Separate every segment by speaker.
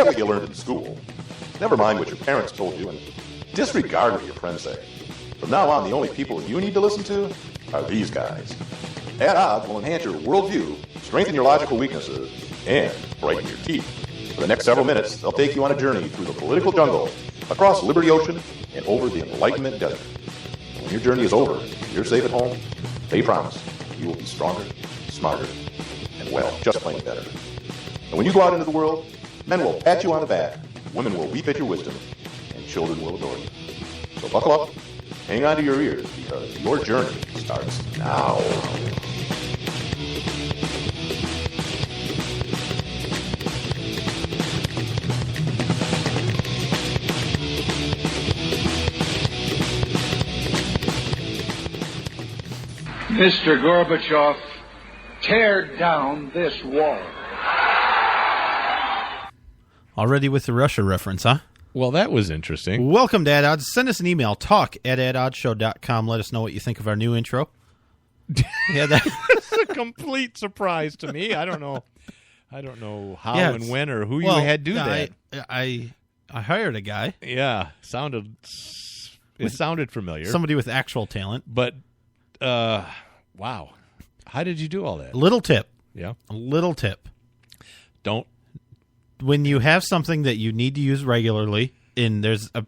Speaker 1: Forget what you learned in school. Never mind what your parents told you and disregard what your friends say. From now on, the only people you need to listen to are these guys. At Odds will enhance your worldview, strengthen your logical weaknesses, and brighten your teeth. For the next several minutes, they'll take you on a journey through the political jungle, across Liberty Ocean, and over the Enlightenment Desert. When your journey is over, you're safe at home, they promise you will be stronger, smarter, and, well, just plain better. And when you go out into the world, men will pat you on the back, women will weep at your wisdom, and children will adore you. So buckle up, hang on to your ears, because your journey starts now.
Speaker 2: Mr. Gorbachev, tear down this wall.
Speaker 3: Already with the Russia reference, huh?
Speaker 4: Well, that was interesting.
Speaker 3: Welcome to Ad Odds. Send us an email, talk@adoddshow.com. Let us know what you think of our new intro.
Speaker 4: Yeah, that's a complete surprise to me. I don't know how and when or who you had do that.
Speaker 3: I hired a guy.
Speaker 4: Yeah, sounded familiar.
Speaker 3: Somebody with actual talent.
Speaker 4: But, wow. How did you do all that?
Speaker 3: Little tip.
Speaker 4: Yeah.
Speaker 3: A little tip.
Speaker 4: Don't.
Speaker 3: When you have something that you need to use regularly, and there's a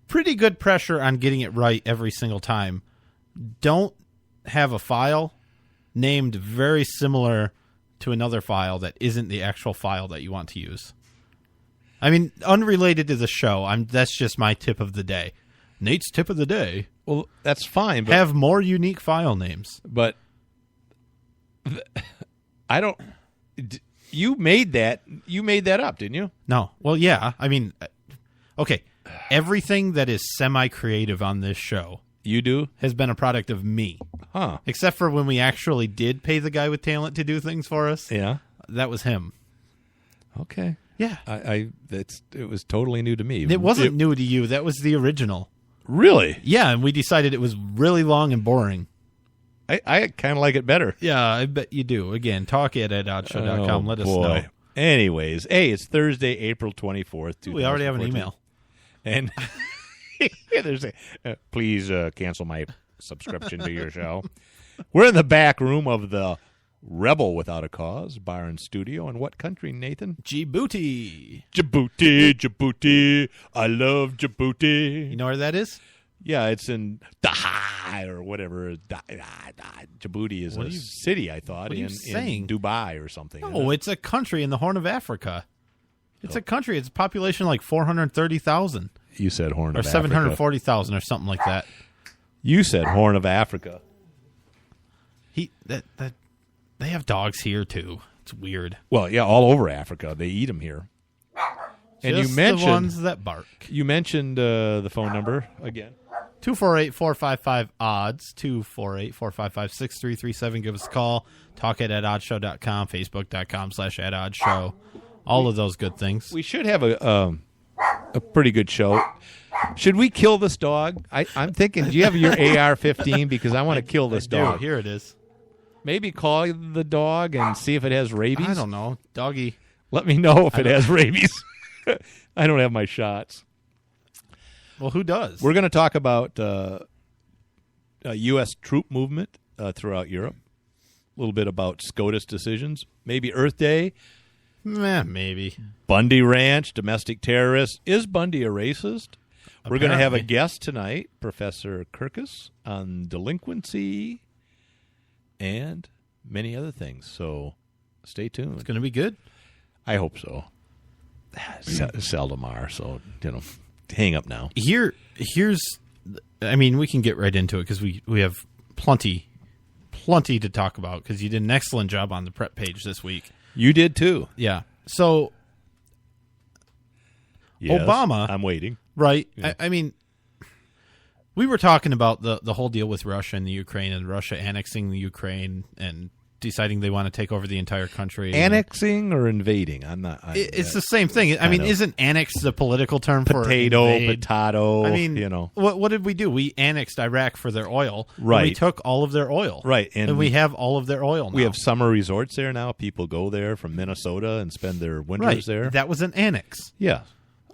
Speaker 3: pretty good pressure on getting it right every single time, don't have a file named very similar to another file that isn't the actual file that you want to use. I mean, unrelated to the show, that's just my tip of the day. Nate's tip of the day.
Speaker 4: Well, that's fine. But,
Speaker 3: have more unique file names.
Speaker 4: But I don't... You made that up, didn't you?
Speaker 3: No. Well, yeah. I mean, okay. Everything that is semi-creative on this show...
Speaker 4: You do?
Speaker 3: Has been a product of me.
Speaker 4: Huh.
Speaker 3: Except for when we actually did pay the guy with talent to do things for us.
Speaker 4: Yeah.
Speaker 3: That was him.
Speaker 4: Okay.
Speaker 3: Yeah.
Speaker 4: It was totally new to me.
Speaker 3: It wasn't new to you. That was the original.
Speaker 4: Really?
Speaker 3: Yeah, and we decided it was really long and boring.
Speaker 4: I kind of like it better.
Speaker 3: Yeah, I bet you do. Again, talk@adoddshow.com. Let us know.
Speaker 4: Anyways, hey, it's Thursday, April 24th.
Speaker 3: We already have an email.
Speaker 4: And there's please cancel my subscription to your show. We're in the back room of the Rebel Without a Cause bar and studio. In what country, Nathan?
Speaker 3: Djibouti.
Speaker 4: Djibouti. I love Djibouti.
Speaker 3: You know where that is?
Speaker 4: Yeah, it's in Dahai or whatever. Djibouti is a city, I thought, in Dubai or something.
Speaker 3: No, it's a country in the Horn of Africa. It's a country. It's a population like 430,000.
Speaker 4: You said Horn of Africa.
Speaker 3: Or 740,000 or something like that.
Speaker 4: You said Horn of Africa.
Speaker 3: They have dogs here, too. It's weird.
Speaker 4: Well, yeah, all over Africa. They eat them here. And
Speaker 3: Just
Speaker 4: you mentioned
Speaker 3: the ones that bark.
Speaker 4: You mentioned the phone number again.
Speaker 3: 248-455-ODDS, 248-455-6337. Give us a call. Talk@adoddshow.com, facebook.com/adoddshow. All of those good things.
Speaker 4: We should have a pretty good show. Should we kill this dog? I'm thinking, do you have your AR-15? Because I want to kill this dog.
Speaker 3: Here it is.
Speaker 4: Maybe call the dog and see if it has rabies?
Speaker 3: I don't know. Doggy.
Speaker 4: Let me know if it has rabies. I don't have my shots.
Speaker 3: Well, who does?
Speaker 4: We're going to talk about U.S. troop movement throughout Europe. A little bit about SCOTUS decisions. Maybe Earth Day.
Speaker 3: Maybe.
Speaker 4: Bundy Ranch, domestic terrorists. Is Bundy a racist? Apparently. We're going to have a guest tonight, Professor Kierkus, on delinquency and many other things. So stay tuned.
Speaker 3: It's going to be good.
Speaker 4: I hope so. Seldom are, so, hang up now.
Speaker 3: Here's, I mean, we can get right into it because we have plenty to talk about because you did an excellent job on the prep page this week.
Speaker 4: You did too.
Speaker 3: Yeah. So,
Speaker 4: yes,
Speaker 3: Obama.
Speaker 4: I'm waiting.
Speaker 3: Right. Yeah. I mean, we were talking about the whole deal with Russia and the Ukraine and Russia annexing the Ukraine and deciding they want to take over the entire country.
Speaker 4: Annexing or invading? I'm not.
Speaker 3: It's the same thing. I mean, isn't annex the political term for
Speaker 4: potato?
Speaker 3: I mean, what did we do? We annexed Iraq for their oil.
Speaker 4: Right.
Speaker 3: And we took all of their oil.
Speaker 4: Right.
Speaker 3: And we have all of their oil now.
Speaker 4: We have summer resorts there now. People go there from Minnesota and spend their winters there.
Speaker 3: That was an annex.
Speaker 4: Yeah.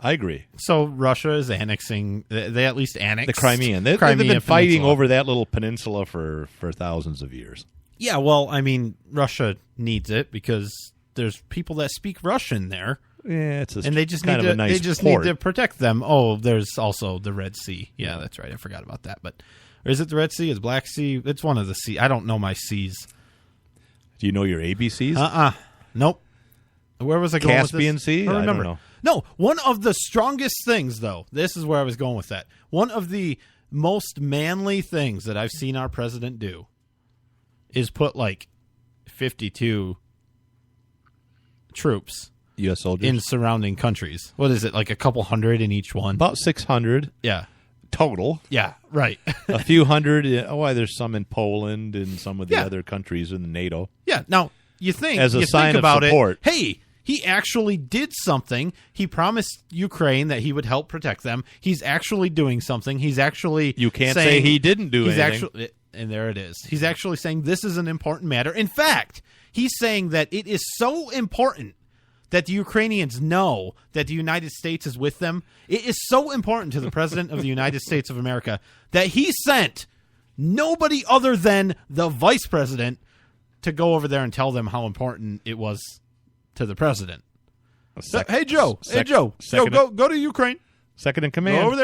Speaker 4: I agree.
Speaker 3: So Russia is annexing. They at least annexed
Speaker 4: the Crimean. They've been fighting over that little peninsula for thousands of years.
Speaker 3: Yeah, well, I mean, Russia needs it because there's people that speak Russian there.
Speaker 4: Yeah,
Speaker 3: and they just
Speaker 4: kind
Speaker 3: need
Speaker 4: of
Speaker 3: to,
Speaker 4: a nice
Speaker 3: they just
Speaker 4: port.
Speaker 3: need to protect them. Oh, there's also the Red Sea. Yeah, that's right. I forgot about that. But or is it the Red Sea? Is Black Sea? It's one of the seas. I don't know my seas.
Speaker 4: Do you know your ABCs?
Speaker 3: Nope. Where was I going with this?
Speaker 4: Caspian Sea?
Speaker 3: I remember.
Speaker 4: don't know.
Speaker 3: No, one of the strongest things, though, this is where I was going with that. One of the most manly things that I've seen our president do is put, 52 troops
Speaker 4: U.S. soldiers?
Speaker 3: in surrounding countries. What is it, a couple hundred in each one?
Speaker 4: About 600
Speaker 3: Yeah.
Speaker 4: total.
Speaker 3: Yeah, right.
Speaker 4: A few hundred. There's some in Poland and some of the other countries in NATO.
Speaker 3: Yeah, now, you think
Speaker 4: As a sign of
Speaker 3: about
Speaker 4: support.
Speaker 3: it, hey, he actually did something. He promised Ukraine that he would help protect them. He's actually doing something. He's actually
Speaker 4: You can't
Speaker 3: saying,
Speaker 4: say he didn't do anything.
Speaker 3: Actually, and there it is. He's actually saying this is an important matter. In fact, he's saying that it is so important that the Ukrainians know that the United States is with them. It is so important to the President of the United States of America that he sent nobody other than the Vice President to go over there and tell them how important it was to the President. Hey, Joe. Joe, go to Ukraine.
Speaker 4: Second in command.
Speaker 3: Go over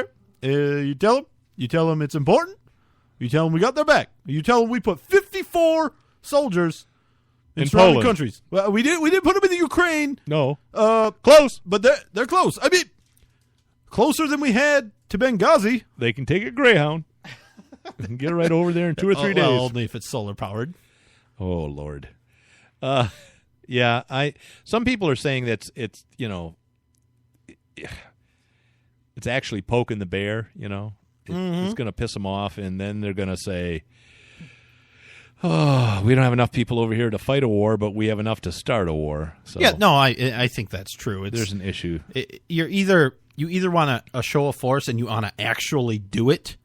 Speaker 3: there. You tell them it's important. You tell them we got their back. You tell them we put 54 soldiers in surrounding
Speaker 4: Poland.
Speaker 3: countries. Well, we didn't put them in the Ukraine.
Speaker 4: No.
Speaker 3: Close, but they're close. I mean, closer than we had to Benghazi.
Speaker 4: They can take a Greyhound and get right over there in 2 or 3 days.
Speaker 3: Well, only if it's solar powered.
Speaker 4: Oh, Lord. Yeah, some people are saying that it's actually poking the bear, It's going to piss them off, and then they're going to say, oh, we don't have enough people over here to fight a war, but we have enough to start a war. So
Speaker 3: Yeah, no, I think that's true.
Speaker 4: there's an issue.
Speaker 3: You either want a show of force and you want to actually do it,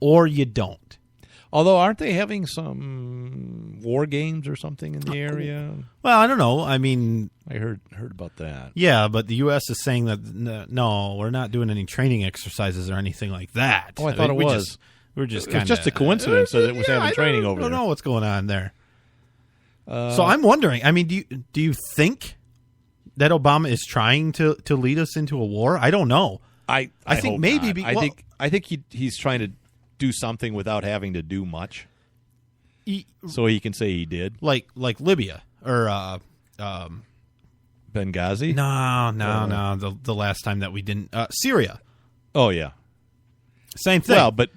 Speaker 3: or you don't.
Speaker 4: Although, aren't they having some war games or something in the area?
Speaker 3: Well, I don't know. I mean,
Speaker 4: I heard about that.
Speaker 3: Yeah, but the U.S. is saying that no, we're not doing any training exercises or anything like that.
Speaker 4: Oh, I thought it was.
Speaker 3: We're just
Speaker 4: It was just a coincidence that it was having training over there.
Speaker 3: I don't know what's going on there. So I'm wondering. I mean, do you think that Obama is trying to lead us into a war? I don't know.
Speaker 4: I
Speaker 3: think
Speaker 4: hope
Speaker 3: maybe.
Speaker 4: not. I think he's trying to do something without having to do much, so he can say he did,
Speaker 3: like Libya or
Speaker 4: Benghazi.
Speaker 3: No. The last time that we didn't Syria.
Speaker 4: Oh yeah,
Speaker 3: same thing.
Speaker 4: Well, but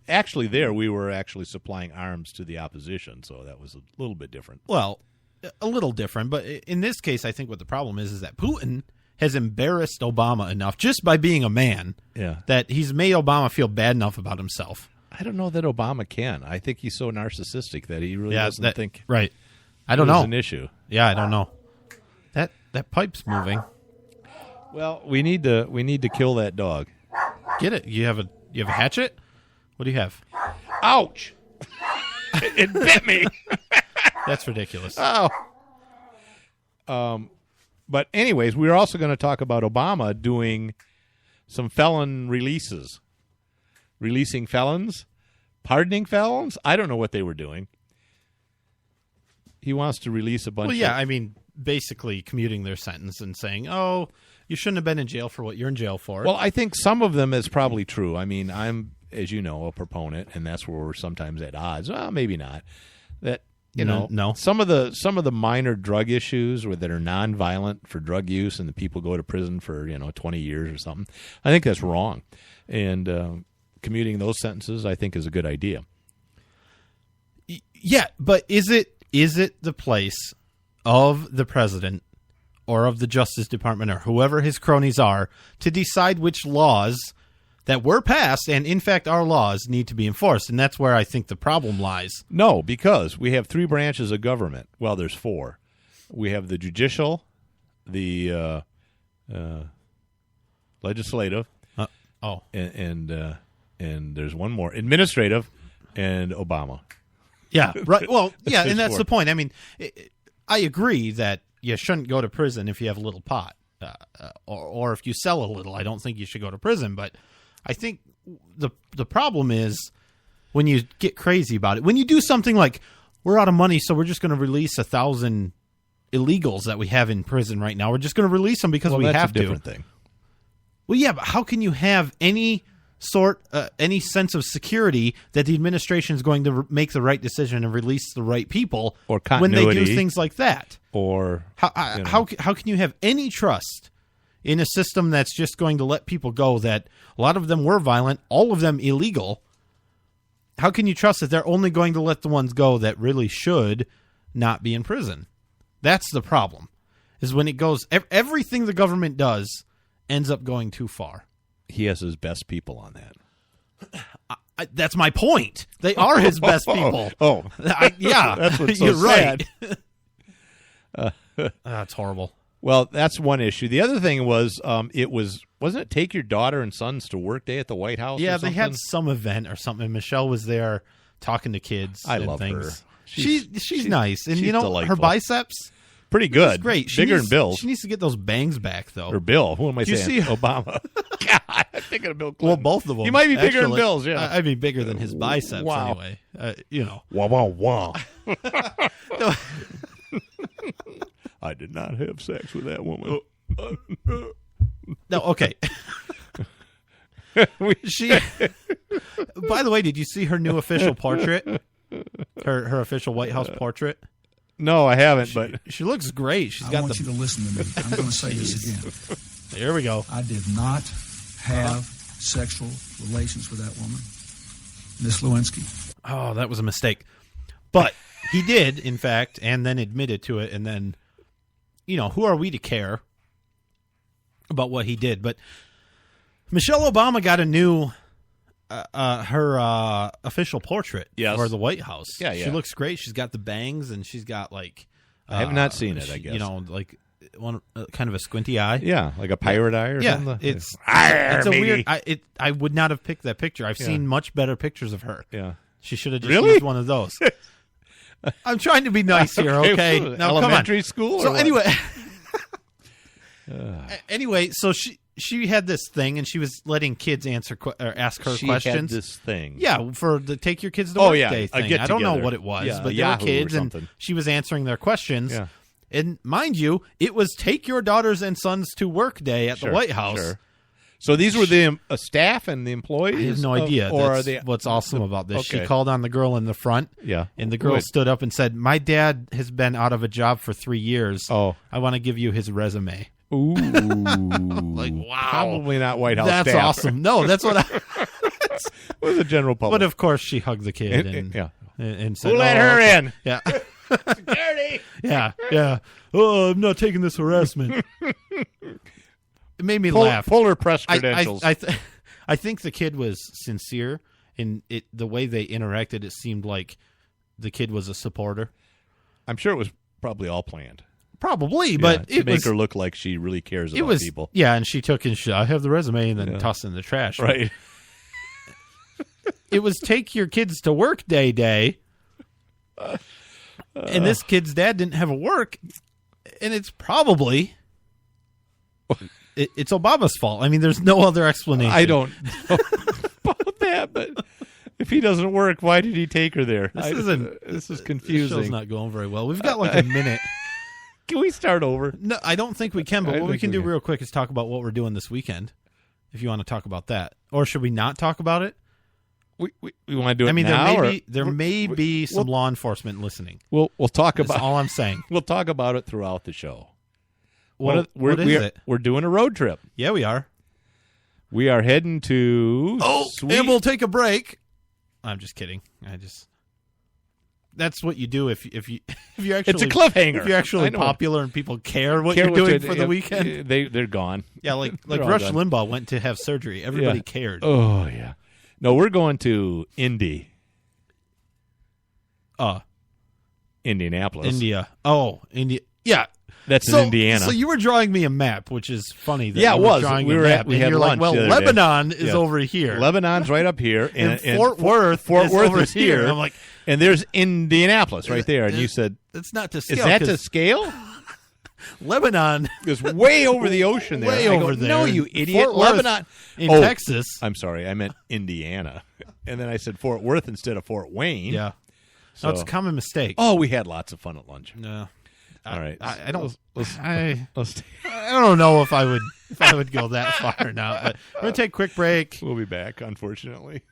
Speaker 4: actually, there we were actually supplying arms to the opposition, so that was a little bit different.
Speaker 3: Well, a little different, but in this case, I think what the problem is that Putin has embarrassed Obama enough just by being a man that he's made Obama feel bad enough about himself.
Speaker 4: I don't know that Obama can. I think he's so narcissistic that he really doesn't think.
Speaker 3: Right. I don't know.
Speaker 4: An issue.
Speaker 3: Yeah, I don't know. That pipe's moving.
Speaker 4: Well, we need to kill that dog.
Speaker 3: Get it? You have a hatchet? What do you have?
Speaker 4: Ouch! It bit me.
Speaker 3: That's ridiculous.
Speaker 4: Oh. But anyways, we're also going to talk about Obama doing some felon releases. Releasing felons? Pardoning felons? I don't know what they were doing. He wants to release a bunch
Speaker 3: I mean, basically commuting their sentence and saying, oh, you shouldn't have been in jail for what you're in jail for.
Speaker 4: Well, I think some of them is probably true. I mean, I'm, as you know, a proponent, and that's where we're sometimes at odds. Well, maybe not. That
Speaker 3: no.
Speaker 4: Some of the minor drug issues that are nonviolent for drug use, and the people go to prison for 20 years or something. I think that's wrong, and commuting those sentences, I think, is a good idea.
Speaker 3: Yeah, but is it the place of the president or of the Justice Department or whoever his cronies are to decide which laws that were passed, and in fact our laws need to be enforced, and that's where I think the problem lies.
Speaker 4: No, because we have 3 branches of government. Well, there's 4. We have the judicial, the legislative, and there's one more, administrative, and Obama.
Speaker 3: Yeah, right. Well, yeah, and that's
Speaker 4: 4.
Speaker 3: the point. I mean, I agree that you shouldn't go to prison if you have a little pot, or if you sell a little. I don't think you should go to prison, but I think the problem is when you get crazy about it. When you do something like, we're out of money, so we're just going to release 1,000 illegals that we have in prison right now. We're just going to release them because we have to.
Speaker 4: That's a different thing.
Speaker 3: Well, yeah, but how can you have any sense of security that the administration is going to make the right decision and release the right people
Speaker 4: or
Speaker 3: when they do things like that?
Speaker 4: Or
Speaker 3: how can you have any trust in a system that's just going to let people go, that a lot of them were violent, all of them illegal? How can you trust that they're only going to let the ones go that really should not be in prison? That's the problem, is when it goes, everything the government does ends up going too far.
Speaker 4: He has his best people on that.
Speaker 3: That's my point. They are his best people. Yeah,
Speaker 4: that's what's so
Speaker 3: you're
Speaker 4: sad.
Speaker 3: Right. That's horrible.
Speaker 4: Well, that's one issue. The other thing was, wasn't it take your daughter and sons to work day at the White House?
Speaker 3: Yeah,
Speaker 4: or
Speaker 3: they had some event or something. And Michelle was there talking to kids.
Speaker 4: I
Speaker 3: and
Speaker 4: love
Speaker 3: things.
Speaker 4: her.
Speaker 3: She's nice, and
Speaker 4: she's
Speaker 3: you know
Speaker 4: delightful.
Speaker 3: her biceps.
Speaker 4: Pretty good.
Speaker 3: Great.
Speaker 4: Bigger than Bill's.
Speaker 3: She needs to get those bangs back, though.
Speaker 4: Or Bill. Who am I
Speaker 3: Did
Speaker 4: saying?
Speaker 3: you see-
Speaker 4: Obama. God, I'm thinking of Bill Clinton.
Speaker 3: Well, both of them.
Speaker 4: He might be bigger than
Speaker 3: Actually,
Speaker 4: Bill's, yeah.
Speaker 3: I'd be bigger than his biceps
Speaker 4: Wow.
Speaker 3: anyway. You know.
Speaker 4: Wah, wah, wah.
Speaker 3: No.
Speaker 4: I did not have sex with that woman.
Speaker 3: No, okay. She. By the way, did you see her new official portrait? Her official White House portrait?
Speaker 4: No, I haven't, but
Speaker 3: She looks great. She's
Speaker 5: I
Speaker 3: got
Speaker 5: want you to listen to me. I'm going to say this again.
Speaker 3: There we go.
Speaker 5: I did not have sexual relations with that woman, Miss Lewinsky.
Speaker 3: Oh, that was a mistake. But he did, in fact, and then admitted to it. And then, who are we to care about what he did? But Michelle Obama got a new, her official portrait for the White House.
Speaker 4: Yeah.
Speaker 3: She looks great. She's got the bangs, and she's got like.
Speaker 4: I have not seen it, I guess.
Speaker 3: Like one kind of a squinty eye.
Speaker 4: Yeah, like a pirate eye or something.
Speaker 3: It's a weird. I would not have picked that picture. I've seen much better pictures of her.
Speaker 4: Yeah.
Speaker 3: She should have just used one of those. I'm trying to be nice here, okay? Now,
Speaker 4: elementary
Speaker 3: come on.
Speaker 4: school?
Speaker 3: So
Speaker 4: or
Speaker 3: anyway, so she had this thing, and she was letting kids ask her
Speaker 4: she
Speaker 3: questions.
Speaker 4: had this thing.
Speaker 3: Yeah, for the Take Your Kids to Work Day
Speaker 4: a
Speaker 3: thing.
Speaker 4: get
Speaker 3: I don't know
Speaker 4: together.
Speaker 3: what it was,
Speaker 4: Yeah,
Speaker 3: but they
Speaker 4: Yahoo
Speaker 3: were kids,
Speaker 4: or
Speaker 3: and
Speaker 4: something.
Speaker 3: she was answering their questions.
Speaker 4: Yeah.
Speaker 3: And mind you, it was Take Your Daughters and Sons to Work Day at the White House.
Speaker 4: Sure. So these were the staff and the employees?
Speaker 3: I have no idea.
Speaker 4: Or
Speaker 3: That's
Speaker 4: are they
Speaker 3: what's awesome about this.
Speaker 4: Okay.
Speaker 3: She called on the girl in the front.
Speaker 4: Yeah.
Speaker 3: And the girl
Speaker 4: Good.
Speaker 3: stood up and said, "My dad has been out of a job for 3 years.
Speaker 4: Oh.
Speaker 3: I want to give you his resume."
Speaker 4: Ooh.
Speaker 3: Like, wow.
Speaker 4: Probably not White House
Speaker 3: That's
Speaker 4: staff.
Speaker 3: awesome. No, that's what I...
Speaker 4: It was the general public.
Speaker 3: But of course she hugged the kid and said,
Speaker 4: Who let her
Speaker 3: okay.
Speaker 4: in?
Speaker 3: Yeah.
Speaker 4: Security.
Speaker 3: Yeah. Oh, I'm not taking this harassment. It made me laugh.
Speaker 4: Pull her press credentials.
Speaker 3: I think the kid was sincere in it. The way they interacted, it seemed like the kid was a supporter.
Speaker 4: I'm sure it was probably all planned.
Speaker 3: Probably, but
Speaker 4: to make her look like she really cares about people.
Speaker 3: Yeah, and she took and I have the resume and then tossed it in the trash.
Speaker 4: Right.
Speaker 3: It was Take Your Kids to Work Day. And this kid's dad didn't have a work, and it's probably it's Obama's fault. I mean, there's no other explanation.
Speaker 4: I don't know about that, but if he doesn't work, why did he take her there? This is confusing.
Speaker 3: This show's not going very well. We've got like a minute.
Speaker 4: Can we start over?
Speaker 3: No, I don't think we can, but what we can do
Speaker 4: can.
Speaker 3: real quick is talk about what we're doing this weekend, if you want to talk about that. Or should we not talk about it?
Speaker 4: We want to do it.
Speaker 3: I mean,
Speaker 4: now,
Speaker 3: there may be some law enforcement listening.
Speaker 4: We'll talk
Speaker 3: That's
Speaker 4: about
Speaker 3: all I'm saying.
Speaker 4: We'll talk about it throughout the show.
Speaker 3: What is it?
Speaker 4: We're doing a road trip.
Speaker 3: Yeah, we are.
Speaker 4: We are heading to
Speaker 3: and we'll take a break. I'm just kidding. that's what you do if you're actually
Speaker 4: It's a cliffhanger.
Speaker 3: If you're actually popular and people care what you're doing for the weekend,
Speaker 4: they're gone.
Speaker 3: Yeah, like Rush Limbaugh went to have surgery. Everybody cared.
Speaker 4: Oh yeah. No, we're going to Indy. Indianapolis.
Speaker 3: India. Oh, India. Yeah.
Speaker 4: That's in Indiana.
Speaker 3: So you were drawing me a map, which is funny. That
Speaker 4: it was.
Speaker 3: Drawing
Speaker 4: we
Speaker 3: a
Speaker 4: were
Speaker 3: map,
Speaker 4: at, we
Speaker 3: and
Speaker 4: had
Speaker 3: you're
Speaker 4: lunch
Speaker 3: like, well,
Speaker 4: the other
Speaker 3: Lebanon
Speaker 4: day.
Speaker 3: is over here.
Speaker 4: Lebanon's right up here,
Speaker 3: and Fort Worth is over here. I'm like,
Speaker 4: and there's Indianapolis right there. And you said,
Speaker 3: "That's not to scale."
Speaker 4: Is that to scale?
Speaker 3: Lebanon
Speaker 4: is way over the ocean there.
Speaker 3: Way over there.
Speaker 4: No, you idiot.
Speaker 3: Fort Worth
Speaker 4: Lebanon
Speaker 3: in Texas.
Speaker 4: I'm sorry, I meant Indiana, and then I said Fort Worth instead of Fort Wayne.
Speaker 3: Yeah,
Speaker 4: so
Speaker 3: it's a common mistake.
Speaker 4: Oh, we had lots of fun at lunch.
Speaker 3: No.
Speaker 4: All right,
Speaker 3: I don't.
Speaker 4: I
Speaker 3: don't know if I would go that far now. We're gonna take a quick break.
Speaker 4: We'll be back, unfortunately.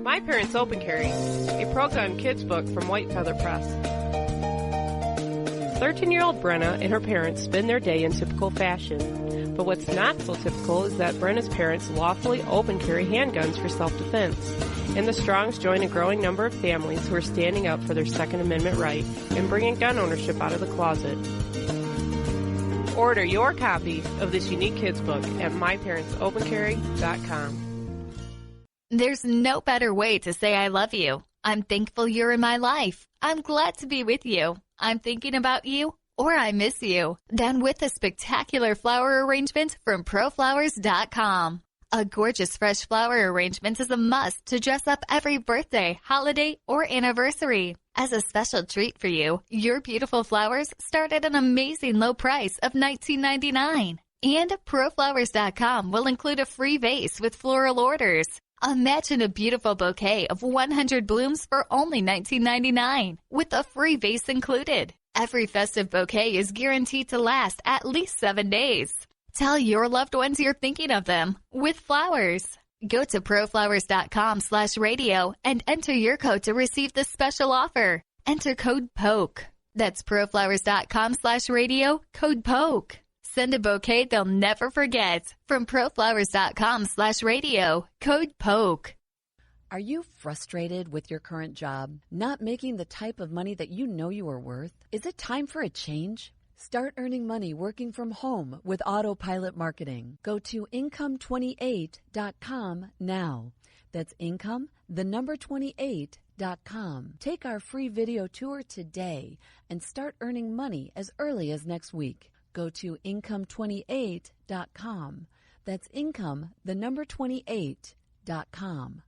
Speaker 6: My Parents Open Carry, a program kids book from White Feather Press. 13-year-old Brenna and her parents spend their day in typical fashion. But what's not so typical is that Brenna's parents lawfully open carry handguns for self-defense. And the Strongs join a growing number of families who are standing up for their Second Amendment right and bringing gun ownership out of the closet. Order your copy of this unique kids book at myparentsopencarry.com.
Speaker 7: There's no better way to say I love you. I'm thankful you're in my life. I'm glad to be with you. I'm thinking about you, or I miss you. Then with a spectacular flower arrangement from ProFlowers.com. A gorgeous fresh flower arrangement is a must to dress up every birthday, holiday, or anniversary. As a special treat for you, your beautiful flowers start at an amazing low price of $19.99. And ProFlowers.com will include a free vase with floral orders. Imagine a beautiful bouquet of 100 blooms for only $19.99, with a free vase included. Every festive bouquet is guaranteed to last at least 7 days. Tell your loved ones you're thinking of them with flowers. Go to proflowers.com/radio and enter your code to receive this special offer. Enter code POKE. That's proflowers.com/radio, code POKE. Send a bouquet they'll never forget from proflowers.com/radio, code POKE.
Speaker 8: Are you frustrated with your current job? Not making the type of money that you know you are worth? Is it time for a change? Start earning money working from home with Autopilot Marketing. Go to income28.com now. That's income, the number 28.com. Take our free video tour today and start earning money as early as next week. Go to income28.com. That's income, the number 28.com.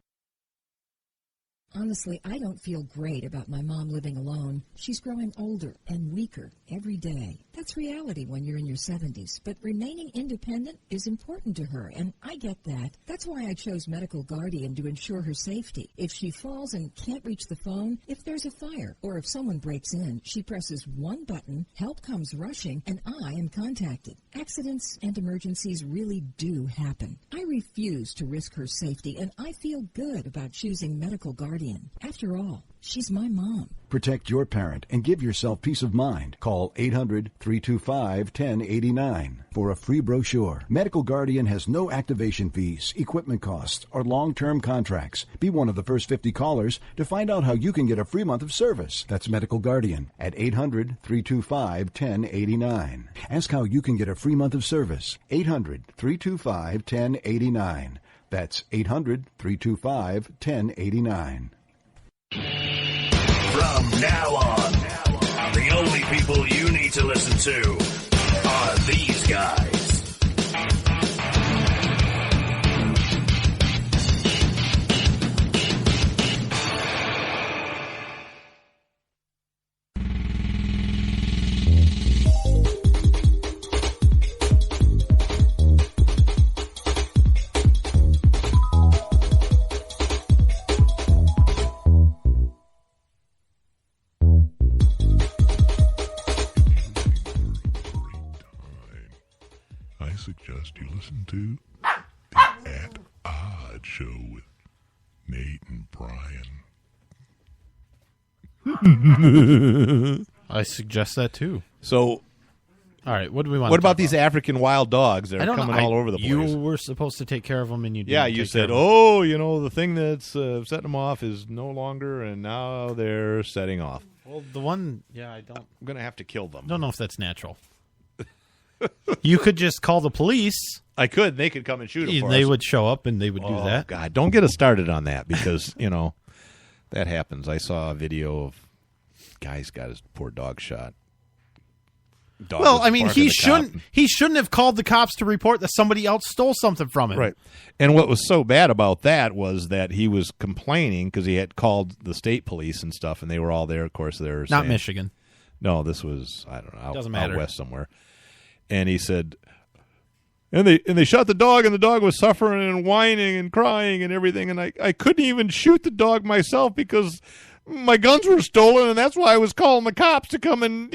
Speaker 9: Honestly, I don't feel great about my mom living alone. She's growing older and weaker every day. That's reality when you're in your 70s, but remaining independent is important to her, and I get that. That's why I chose Medical Guardian to ensure her safety. If she falls and can't reach the phone, if there's a fire, or if someone breaks in, she presses one button, help comes rushing, and I am contacted. Accidents and emergencies really do happen. I refuse to risk her safety, and I feel good about choosing Medical Guardian. After all, she's my mom.
Speaker 10: Protect your parent and give yourself peace of mind. Call 800-325-1089 for a free brochure. Medical Guardian has no activation fees, equipment costs, or long-term contracts. Be one of the first 50 callers to find out how you can get a free month of service. That's Medical Guardian at 800-325-1089. Ask how you can get a free month of service. 800-325-1089. That's 800-325-1089.
Speaker 11: From now on, the only people you need to listen to are these guys.
Speaker 12: Suggest you listen to the At Odd Show with Nate and Brian.
Speaker 3: I suggest that too.
Speaker 4: So
Speaker 3: All right, what do we want?
Speaker 4: What about these African wild dogs that
Speaker 3: I
Speaker 4: are
Speaker 3: don't
Speaker 4: coming
Speaker 3: know.
Speaker 4: all over the place?
Speaker 3: You were supposed to take care of them, and you didn't.
Speaker 4: Yeah, you said, the thing that's setting them off is no longer, and now they're setting off.
Speaker 3: Well, the one, I'm
Speaker 4: going to have to kill them.
Speaker 3: I don't know if that's natural. You could just call the police.
Speaker 4: I could. They could come and shoot them for us.
Speaker 3: They would show up, and they would do that.
Speaker 4: God, don't get us started on that because, that happens. I saw a video of guy's got his poor dog shot.
Speaker 3: He shouldn't have called the cops to report that somebody else stole something from him.
Speaker 4: Right. And what was so bad about that was that he was complaining because he had called the state police and stuff, and they were all there. Of course, they're
Speaker 3: not
Speaker 4: saying,
Speaker 3: Michigan.
Speaker 4: No, this was, I don't know,
Speaker 3: Doesn't matter.
Speaker 4: out west somewhere. And he said, and they shot the dog, and the dog was suffering and whining and crying and everything, and I couldn't even shoot the dog myself because my guns were stolen, and that's why I was calling the cops to come and,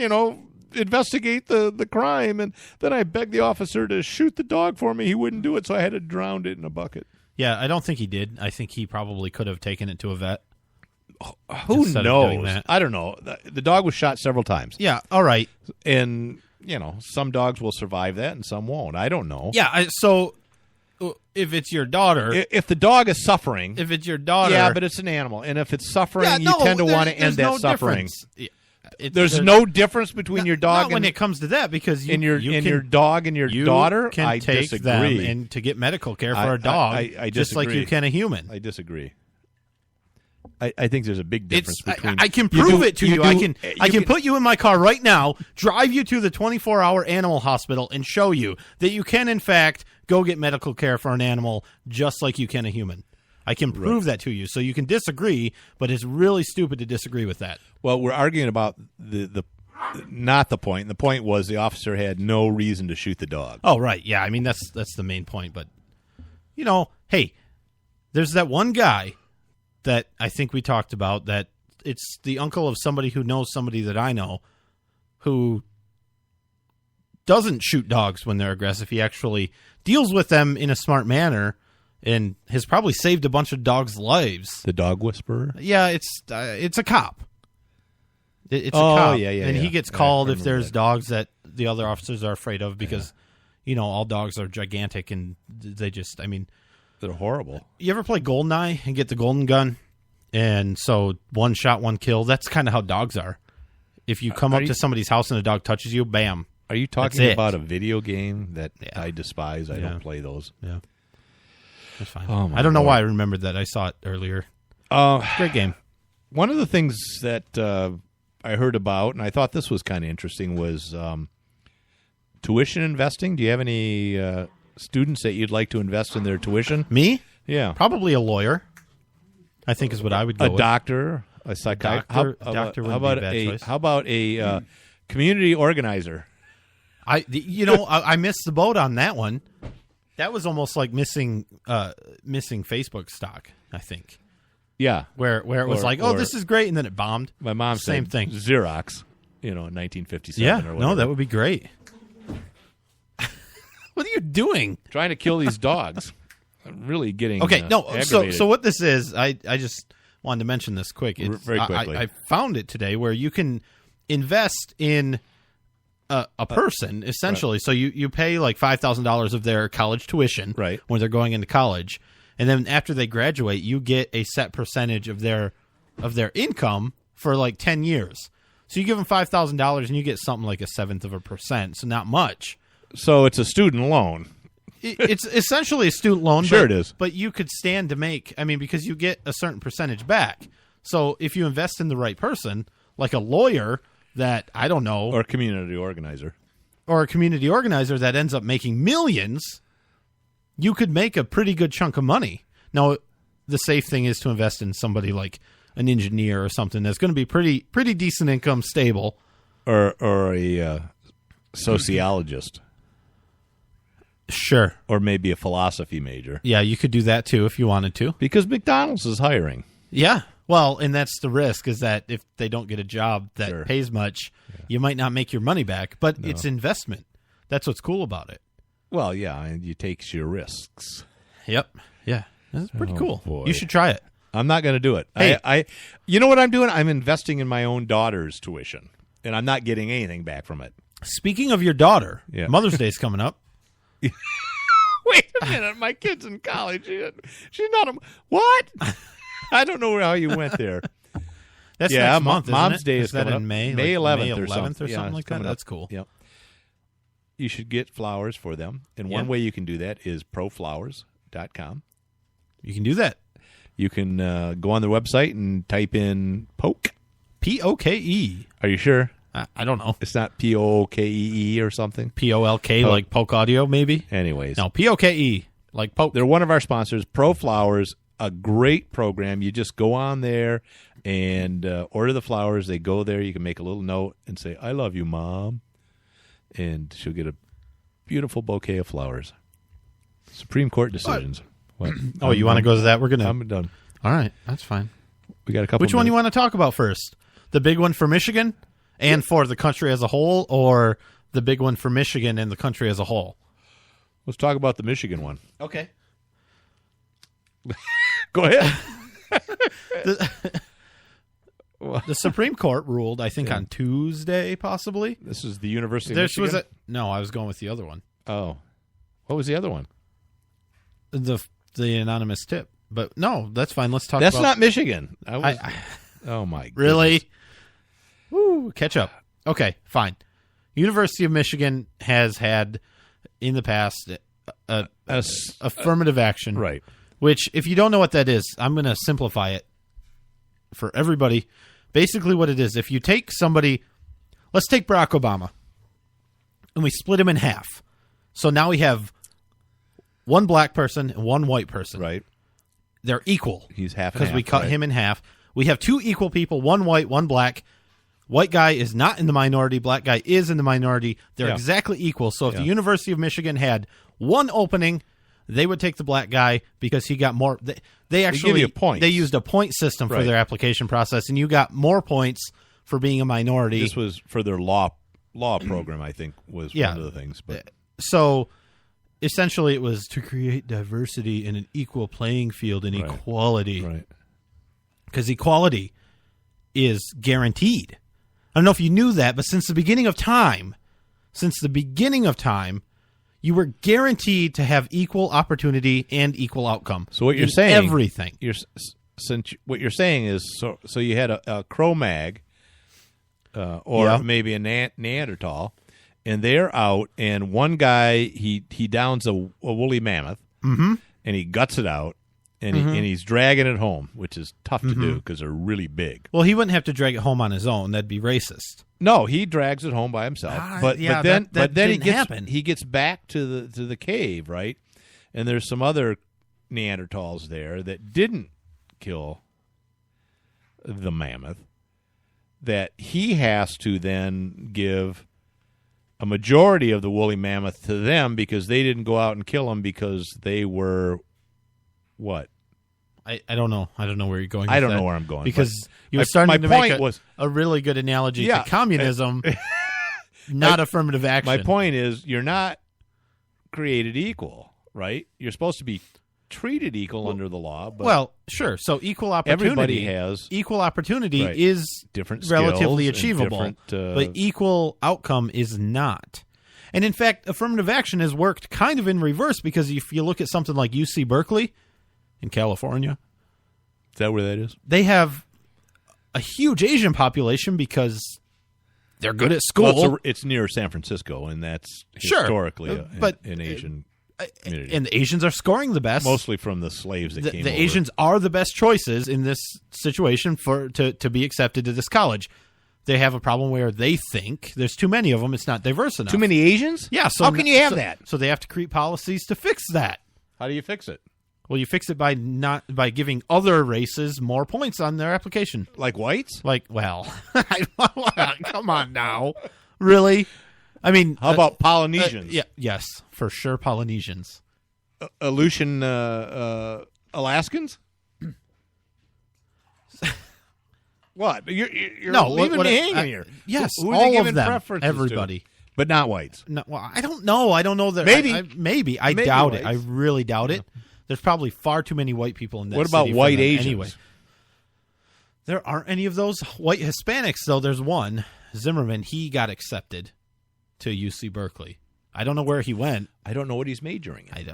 Speaker 4: investigate the crime. And then I begged the officer to shoot the dog for me. He wouldn't do it, so I had to drown it in a bucket.
Speaker 3: Yeah, I don't think he did. I think he probably could have taken it to a vet.
Speaker 4: Who knows? I don't know. The dog was shot several times.
Speaker 3: Yeah, all right.
Speaker 4: And, some dogs will survive that and some won't. I don't know.
Speaker 3: Yeah, so if it's your daughter...
Speaker 4: If the dog is suffering...
Speaker 3: If it's your daughter...
Speaker 4: Yeah, but it's an animal. And if it's suffering, you tend to want to end that suffering. There's no difference between your dog and...
Speaker 3: when it comes to that, because
Speaker 4: your dog and your daughter,
Speaker 3: can
Speaker 4: I
Speaker 3: take
Speaker 4: disagree.
Speaker 3: them and to get medical care for a dog,
Speaker 4: I
Speaker 3: just like you can a human.
Speaker 4: I disagree. I think there's a big difference between...
Speaker 3: I can prove it to you. I can put you in my car right now, drive you to the 24-hour animal hospital, and show you that you can, in fact, go get medical care for an animal just like you can a human. I can prove that to you. So you can disagree, but it's really stupid to disagree with that.
Speaker 4: Well, we're arguing about not the point. The point was the officer had no reason to shoot the dog.
Speaker 3: Oh, right. Yeah, I mean, that's the main point. But, hey, there's that one guy that I think we talked about, that it's the uncle of somebody who knows somebody that I know who doesn't shoot dogs when they're aggressive. He actually deals with them in a smart manner and has probably saved a bunch of dogs' lives.
Speaker 4: The dog whisperer?
Speaker 3: Yeah, it's a cop. It's a cop.
Speaker 4: Yeah,
Speaker 3: and he gets called if there's dogs that the other officers are afraid of because, all dogs are gigantic and they just,
Speaker 4: they're horrible.
Speaker 3: You ever play GoldenEye and get the golden gun? And so one shot, one kill. That's kind of how dogs are. If you come up to somebody's house and a dog touches you, bam.
Speaker 4: Are you talking about a video game that I despise? I don't play those.
Speaker 3: Yeah. That's fine. I don't know why I remembered that. I saw it earlier. Great game.
Speaker 4: One of the things that I heard about, and I thought this was kind of interesting, was tuition investing. Do you have any students that you'd like to invest in their tuition?
Speaker 3: Me?
Speaker 4: Yeah.
Speaker 3: Probably a lawyer, I think is what I would go with.
Speaker 4: A doctor, a psychiatrist.
Speaker 3: Doctor wouldn't be a bad choice.
Speaker 4: How about a community organizer?
Speaker 3: I missed the boat on that one. That was almost like missing Facebook stock, I think.
Speaker 4: Yeah.
Speaker 3: Where it was this is great, and then it bombed.
Speaker 4: My mom
Speaker 3: Same
Speaker 4: said
Speaker 3: thing.
Speaker 4: Xerox, in 1957
Speaker 3: yeah,
Speaker 4: or whatever.
Speaker 3: No, that would be great. What are you doing?
Speaker 4: Trying to kill these dogs. I'm really getting
Speaker 3: aggravated. So what this is, I just wanted to mention this quick.
Speaker 4: Very quickly.
Speaker 3: I found it today where you can invest in a person, essentially. Right. So you pay like $5,000 of their college tuition when they're going into college. And then after they graduate, you get a set percentage of their income for like 10 years. So you give them $5,000 and you get something like 1/7%. So not much.
Speaker 4: So it's a student loan.
Speaker 3: It's essentially a student loan.
Speaker 4: Sure it is.
Speaker 3: But you could stand to make, because you get a certain percentage back. So if you invest in the right person, like a lawyer that, I don't know.
Speaker 4: Or a community organizer.
Speaker 3: Or a community organizer that ends up making millions, you could make a pretty good chunk of money. Now, the safe thing is to invest in somebody like an engineer or something that's going to be pretty decent income, stable.
Speaker 4: Or a sociologist.
Speaker 3: Sure.
Speaker 4: Or maybe a philosophy major.
Speaker 3: Yeah, you could do that too if you wanted to.
Speaker 4: Because McDonald's is hiring.
Speaker 3: Yeah. Well, and that's the risk, is that if they don't get a job that pays much, you might not make your money back. But it's investment. That's what's cool about it.
Speaker 4: Well, yeah, and you take your risks.
Speaker 3: Yep. Yeah. That's pretty cool.
Speaker 4: Boy.
Speaker 3: You should try it.
Speaker 4: I'm not going to do it.
Speaker 3: Hey.
Speaker 4: You know what I'm doing? I'm investing in my own daughter's tuition, and I'm not getting anything back from it.
Speaker 3: Speaking of your daughter,
Speaker 4: Yeah.
Speaker 3: Mother's Day's coming up.
Speaker 4: Wait a minute. My kid's in college. She's not a... What? I don't know how you went there.
Speaker 3: That's next month, isn't
Speaker 4: Mom's
Speaker 3: it?
Speaker 4: Day
Speaker 3: Is that
Speaker 4: coming
Speaker 3: in
Speaker 4: up.
Speaker 3: May?
Speaker 4: May
Speaker 3: Like
Speaker 4: 11th,
Speaker 3: May
Speaker 4: or
Speaker 3: 11th
Speaker 4: something.
Speaker 3: or something like that?
Speaker 4: coming up.
Speaker 3: That's cool.
Speaker 4: Yep. You should get flowers for them. And one way you can do that is proflowers.com.
Speaker 3: You can do that.
Speaker 4: You can go on their website and type in poke.
Speaker 3: P-O-K-E.
Speaker 4: Are you sure?
Speaker 3: I don't know.
Speaker 4: It's not P-O-K-E-E or something?
Speaker 3: P-O-L-K, like Poke Audio, maybe?
Speaker 4: Anyways.
Speaker 3: No, P-O-K-E, like Poke.
Speaker 4: They're one of our sponsors, Pro Flowers, a great program. You just go on there and order the flowers. They go there. You can make a little note and say, I love you, Mom. And she'll get a beautiful bouquet of flowers. Supreme Court decisions. What?
Speaker 3: Oh, you want to go to that?
Speaker 4: I'm done.
Speaker 3: All right, that's fine.
Speaker 4: We got a couple
Speaker 3: Which one you want to talk about first? The big one for Michigan and for the country as a whole, or the big one for Michigan and the country as a whole?
Speaker 4: Let's talk about the Michigan one.
Speaker 3: Okay.
Speaker 4: Go ahead.
Speaker 3: The Supreme Court ruled, I think, on Tuesday, possibly.
Speaker 4: This is the University of Michigan?
Speaker 3: No, I was going with the other one.
Speaker 4: Oh. What was the other one?
Speaker 3: The anonymous tip. But no, that's fine. Let's talk
Speaker 4: That's
Speaker 3: about...
Speaker 4: not Michigan. Oh, my goodness.
Speaker 3: Really? Woo, catch up. Okay, fine. University of Michigan has had, in the past, affirmative action.
Speaker 4: Right.
Speaker 3: Which, if you don't know what that is, I'm going to simplify it for everybody. Basically what it is, if you take somebody, let's take Barack Obama, and we split him in half. So now we have one black person and one white person.
Speaker 4: Right.
Speaker 3: They're equal.
Speaker 4: He's half and
Speaker 3: because
Speaker 4: half,
Speaker 3: we cut
Speaker 4: right.
Speaker 3: him in half. We have two equal people, one white, one black. White guy is not in the minority. Black guy is in the minority. They're exactly equal. So if the University of Michigan had one opening, they would take the black guy because he got more. They actually
Speaker 4: give you points.
Speaker 3: They used a point system for their application process, and you got more points for being a minority.
Speaker 4: This was for their law program, I think, was one of the things. But
Speaker 3: so essentially, it was to create diversity and an equal playing field and equality.
Speaker 4: Right.
Speaker 3: Because equality is guaranteed. I don't know if you knew that, but since the beginning of time, you were guaranteed to have equal opportunity and equal outcome.
Speaker 4: So what you're saying,
Speaker 3: everything.
Speaker 4: What you're saying is, so you had a Cro-Mag, or maybe a Neanderthal, and they're out, and one guy he downs a woolly mammoth, and he guts it out, and he's dragging it home, which is tough to do because they're really big.
Speaker 3: Well, he wouldn't have to drag it home on his own; that'd be racist.
Speaker 4: No, he drags it home by himself. But then he gets back to the cave, right? And there's some other Neanderthals there that didn't kill the mammoth, that he has to then give a majority of the woolly mammoth to them because they didn't go out and kill him because they were what?
Speaker 3: I don't know. I don't know where you're going with
Speaker 4: I don't
Speaker 3: that.
Speaker 4: know where I'm going.
Speaker 3: Because you were starting to make a really good analogy to communism, not affirmative action.
Speaker 4: My point is you're not created equal, right? You're supposed to be treated equal under the law. But
Speaker 3: sure. So equal opportunity.
Speaker 4: Everybody has
Speaker 3: equal opportunity is
Speaker 4: different
Speaker 3: relatively
Speaker 4: skills
Speaker 3: achievable, but equal outcome is not. And in fact, affirmative action has worked kind of in reverse because if you look at something like UC Berkeley in California,
Speaker 4: is that where that is?
Speaker 3: They have a huge Asian population because they're good at school.
Speaker 4: Well, it's near San Francisco, and that's historically an Asian community.
Speaker 3: And the Asians are scoring the best.
Speaker 4: Mostly from the slaves that came over.
Speaker 3: The Asians are the best choices in this situation to be accepted to this college. They have a problem where they think there's too many of them. It's not diverse enough.
Speaker 4: Too many Asians?
Speaker 3: Yeah. So
Speaker 4: how can you have that?
Speaker 3: So they have to create policies to fix that.
Speaker 4: How do you fix it?
Speaker 3: Well, you fix it by giving other races more points on their application.
Speaker 4: Like whites?
Speaker 3: Come on now. Really? I mean,
Speaker 4: how about Polynesians?
Speaker 3: Yes, for sure, Polynesians.
Speaker 4: Aleutian Alaskans? What? You're leaving me hanging here.
Speaker 3: Yes,
Speaker 4: who
Speaker 3: all
Speaker 4: are they
Speaker 3: of
Speaker 4: giving
Speaker 3: them.
Speaker 4: preferences
Speaker 3: Everybody.
Speaker 4: To? But not whites.
Speaker 3: No, well, I don't know. I don't know that.
Speaker 4: Maybe.
Speaker 3: I doubt it. I really doubt it. There's probably far too many white people in that.
Speaker 4: What about white Asians?
Speaker 3: Anyway, there aren't any of those white Hispanics though. There's one, Zimmerman. He got accepted to UC Berkeley. I don't know where he went.
Speaker 4: I don't know what he's majoring in.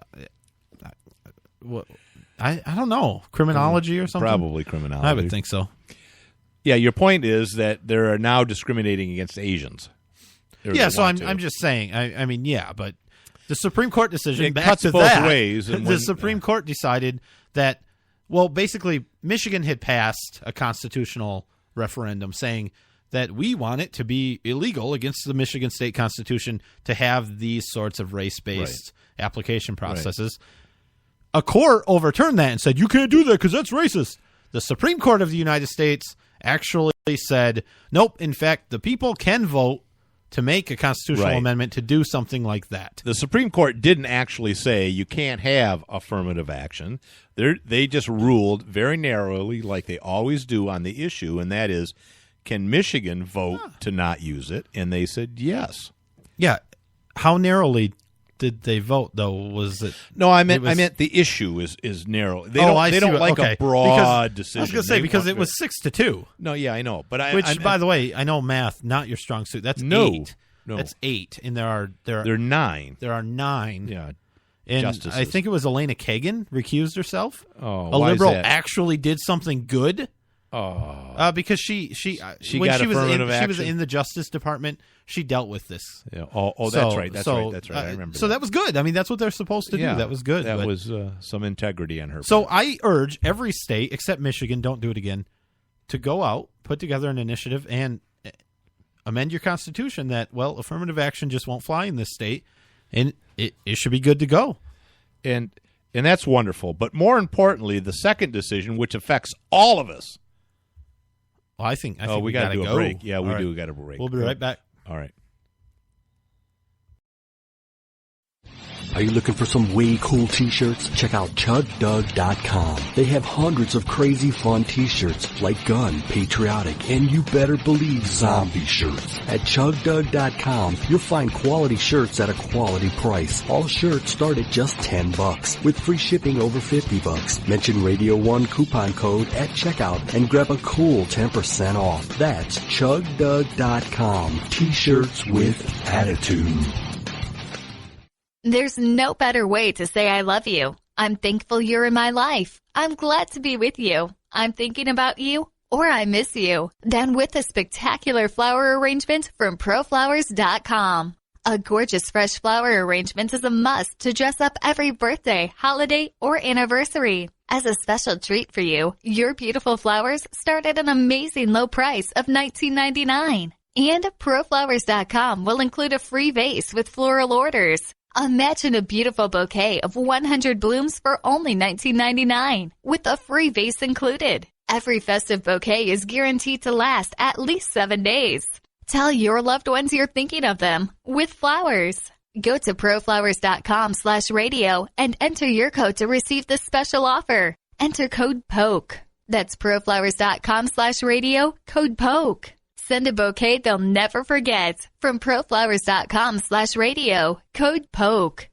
Speaker 3: I don't know. Criminology or something?
Speaker 4: Probably criminology.
Speaker 3: I would think so.
Speaker 4: Yeah, your point is that they're now discriminating against Asians.
Speaker 3: Yeah, so I'm just saying. I mean, yeah, but the Supreme Court decision,
Speaker 4: it cuts both ways.
Speaker 3: The Supreme Court decided that, well, basically, Michigan had passed a constitutional referendum saying that we want it to be illegal against the Michigan State Constitution to have these sorts of race-based application processes. Right. A court overturned that and said, you can't do that because that's racist. The Supreme Court of the United States actually said, nope, in fact, the people can vote to make a constitutional amendment to do something like that.
Speaker 4: The Supreme Court didn't actually say you can't have affirmative action. They just ruled very narrowly, like they always do on the issue, and that is, can Michigan vote to not use it? And they said yes.
Speaker 3: Yeah. How narrowly did they vote, though? Was it?
Speaker 4: No, I meant the issue is narrow. They don't like a broad decision.
Speaker 3: I was going to say, because it was 6-2.
Speaker 4: No, yeah, I know. But
Speaker 3: by the way, I know math, not your strong suit. That's 8. No. That's 8. And there are
Speaker 4: 9.
Speaker 3: There are 9.
Speaker 4: Yeah.
Speaker 3: And
Speaker 4: justices.
Speaker 3: I think it was Elena Kagan recused herself.
Speaker 4: Oh,
Speaker 3: a
Speaker 4: why
Speaker 3: liberal
Speaker 4: is that?
Speaker 3: Actually did something good.
Speaker 4: Oh,
Speaker 3: because she when
Speaker 4: got
Speaker 3: she was
Speaker 4: affirmative
Speaker 3: in the Justice Department, she dealt with this.
Speaker 4: Yeah. That's right. That's right. I remember.
Speaker 3: So that was good. I mean, that's what they're supposed to do. That was good.
Speaker 4: That was some integrity on her part.
Speaker 3: So I urge every state except Michigan, don't do it again, to go out, put together an initiative, and amend your constitution that, well, affirmative action just won't fly in this state, and it should be good to go.
Speaker 4: And that's wonderful. But more importantly, the second decision, which affects all of us.
Speaker 3: Well, I think
Speaker 4: we got to do a break. Yeah, we do. We got to break.
Speaker 3: We'll be right back.
Speaker 4: All right.
Speaker 13: Are you looking for some way cool t-shirts? Check out ChugDug.com. They have hundreds of crazy fun t-shirts like gun, patriotic, and you better believe zombie shirts. At ChugDug.com, you'll find quality shirts at a quality price. All shirts start at just $10 with free shipping over $50. Mention Radio 1 coupon code at checkout and grab a cool 10% off. That's ChugDug.com. T-shirts with attitude.
Speaker 7: There's no better way to say I love you. I'm thankful you're in my life. I'm glad to be with you. I'm thinking about you, or I miss you. Than with a spectacular flower arrangement from ProFlowers.com. A gorgeous fresh flower arrangement is a must to dress up every birthday, holiday, or anniversary. As a special treat for you, your beautiful flowers start at an amazing low price of $19.99. And ProFlowers.com will include a free vase with floral orders. Imagine a beautiful bouquet of 100 blooms for only $19.99, with a free vase included. Every festive bouquet is guaranteed to last at least 7 days. Tell your loved ones you're thinking of them with flowers. Go to proflowers.com/radio and enter your code to receive this special offer. Enter code POKE. That's proflowers.com/radio, code POKE. Send a bouquet they'll never forget from proflowers.com/radio, code POKE.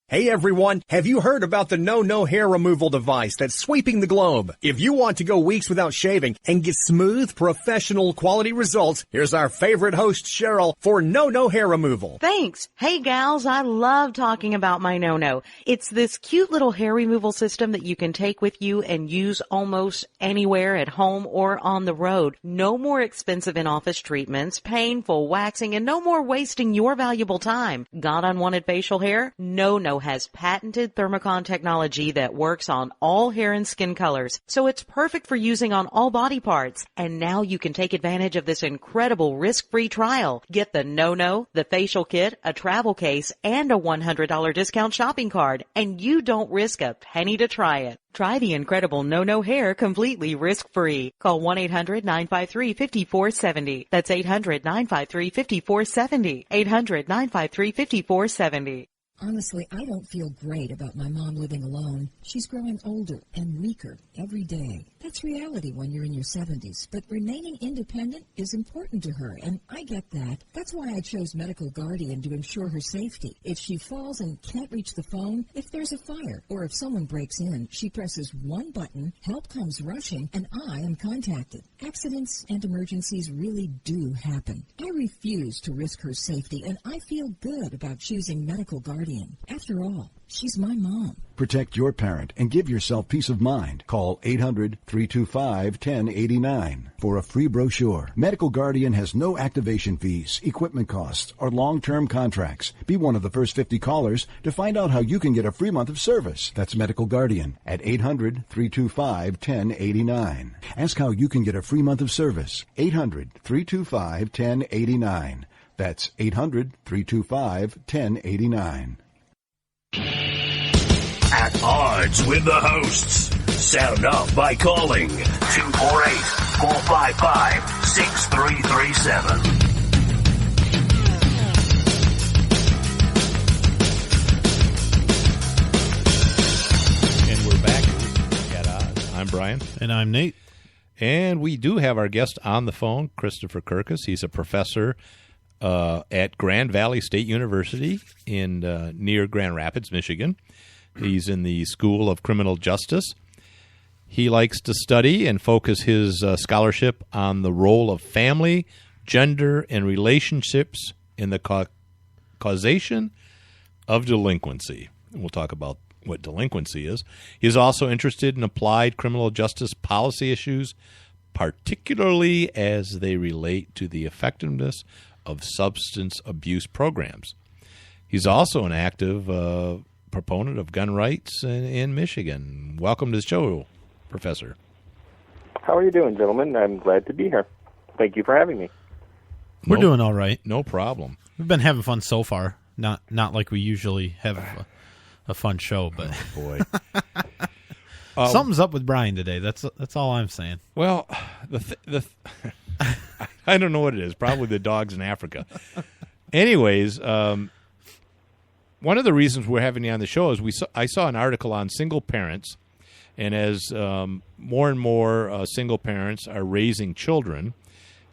Speaker 14: Hey everyone, have you heard about the No Hair Removal device that's sweeping the globe? If you want to go weeks without shaving and get smooth, professional quality results, here's our favorite host, Cheryl, for No Hair Removal.
Speaker 15: Thanks. Hey gals, I love talking about my No. It's this cute little hair removal system that you can take with you and use almost anywhere at home or on the road. No more expensive in-office treatments, painful waxing, and no more wasting your valuable time. Got unwanted facial hair? No has patented thermocon technology that works on all hair and skin colors, so it's perfect for using on all body parts. And now you can take advantage of this incredible risk-free trial. Get the No, the facial kit, a travel case, and a $100 discount shopping card, and you don't risk a penny to try it. Try the incredible No hair completely risk-free. Call 1-800-953-5470. That's 800-953-5470. 800-953-5470.
Speaker 9: Honestly, I don't feel great about my mom living alone. She's growing older and weaker every day. That's reality when you're in your 70s, but remaining independent is important to her, and I get that. That's why I chose Medical Guardian to ensure her safety. If she falls and can't reach the phone, if there's a fire, or if someone breaks in, she presses one button, help comes rushing, and I am contacted. Accidents and emergencies really do happen. I refuse to risk her safety, and I feel good about choosing Medical Guardian. After all, she's my mom.
Speaker 10: Protect your parent and give yourself peace of mind. Call 800-325-1089 for a free brochure. Medical Guardian has no activation fees, equipment costs, or long-term contracts. Be one of the first 50 callers to find out how you can get a free month of service. That's Medical Guardian at 800-325-1089. Ask how you can get a free month of service. 800-325-1089. That's 800-325-1089.
Speaker 11: At odds with the hosts. Sound off by calling 248-455-6337.
Speaker 4: And we're back at odds. I'm Brian.
Speaker 3: And I'm Nate.
Speaker 4: And we do have our guest on the phone, Christopher Kierkus. He's a professor at Grand Valley State University in near Grand Rapids, Michigan. He's in the School of Criminal Justice. He likes to study and focus his scholarship on the role of family, gender, and relationships in the causation of delinquency. We'll talk about what delinquency is. He's also interested in applied criminal justice policy issues, particularly as they relate to the effectiveness of substance abuse programs. He's also an active proponent of gun rights in Michigan. Welcome to the show, Professor.
Speaker 16: How are you doing, gentlemen? I'm glad to be here. Thank you for having me.
Speaker 3: We're doing all right.
Speaker 4: No problem.
Speaker 3: We've been having fun so far. Not like we usually have a fun show, but
Speaker 4: boy.
Speaker 3: Something's up with Brian today. That's all I'm saying.
Speaker 4: Well, I don't know what it is. Probably the dogs in Africa. Anyways, one of the reasons we're having you on the show is I saw an article on single parents, and as more and more single parents are raising children,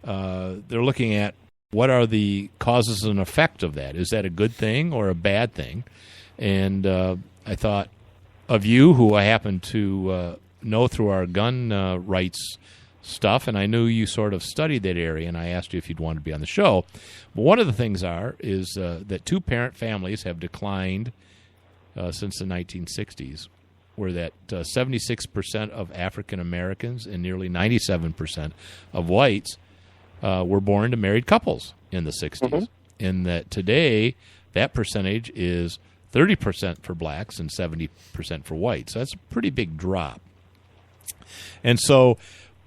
Speaker 4: they're looking at what are the causes and effect of that. Is that a good thing or a bad thing? And I thought of you, who I happen to know through our gun rights stuff, and I knew you sort of studied that area, and I asked you if you'd want to be on the show. But one of the things is that two-parent families have declined since the 1960s, where that 76% of African Americans and nearly 97% of whites were born to married couples in the 60s, mm-hmm. and that today that percentage is 30% for blacks and 70% for whites. So that's a pretty big drop. And so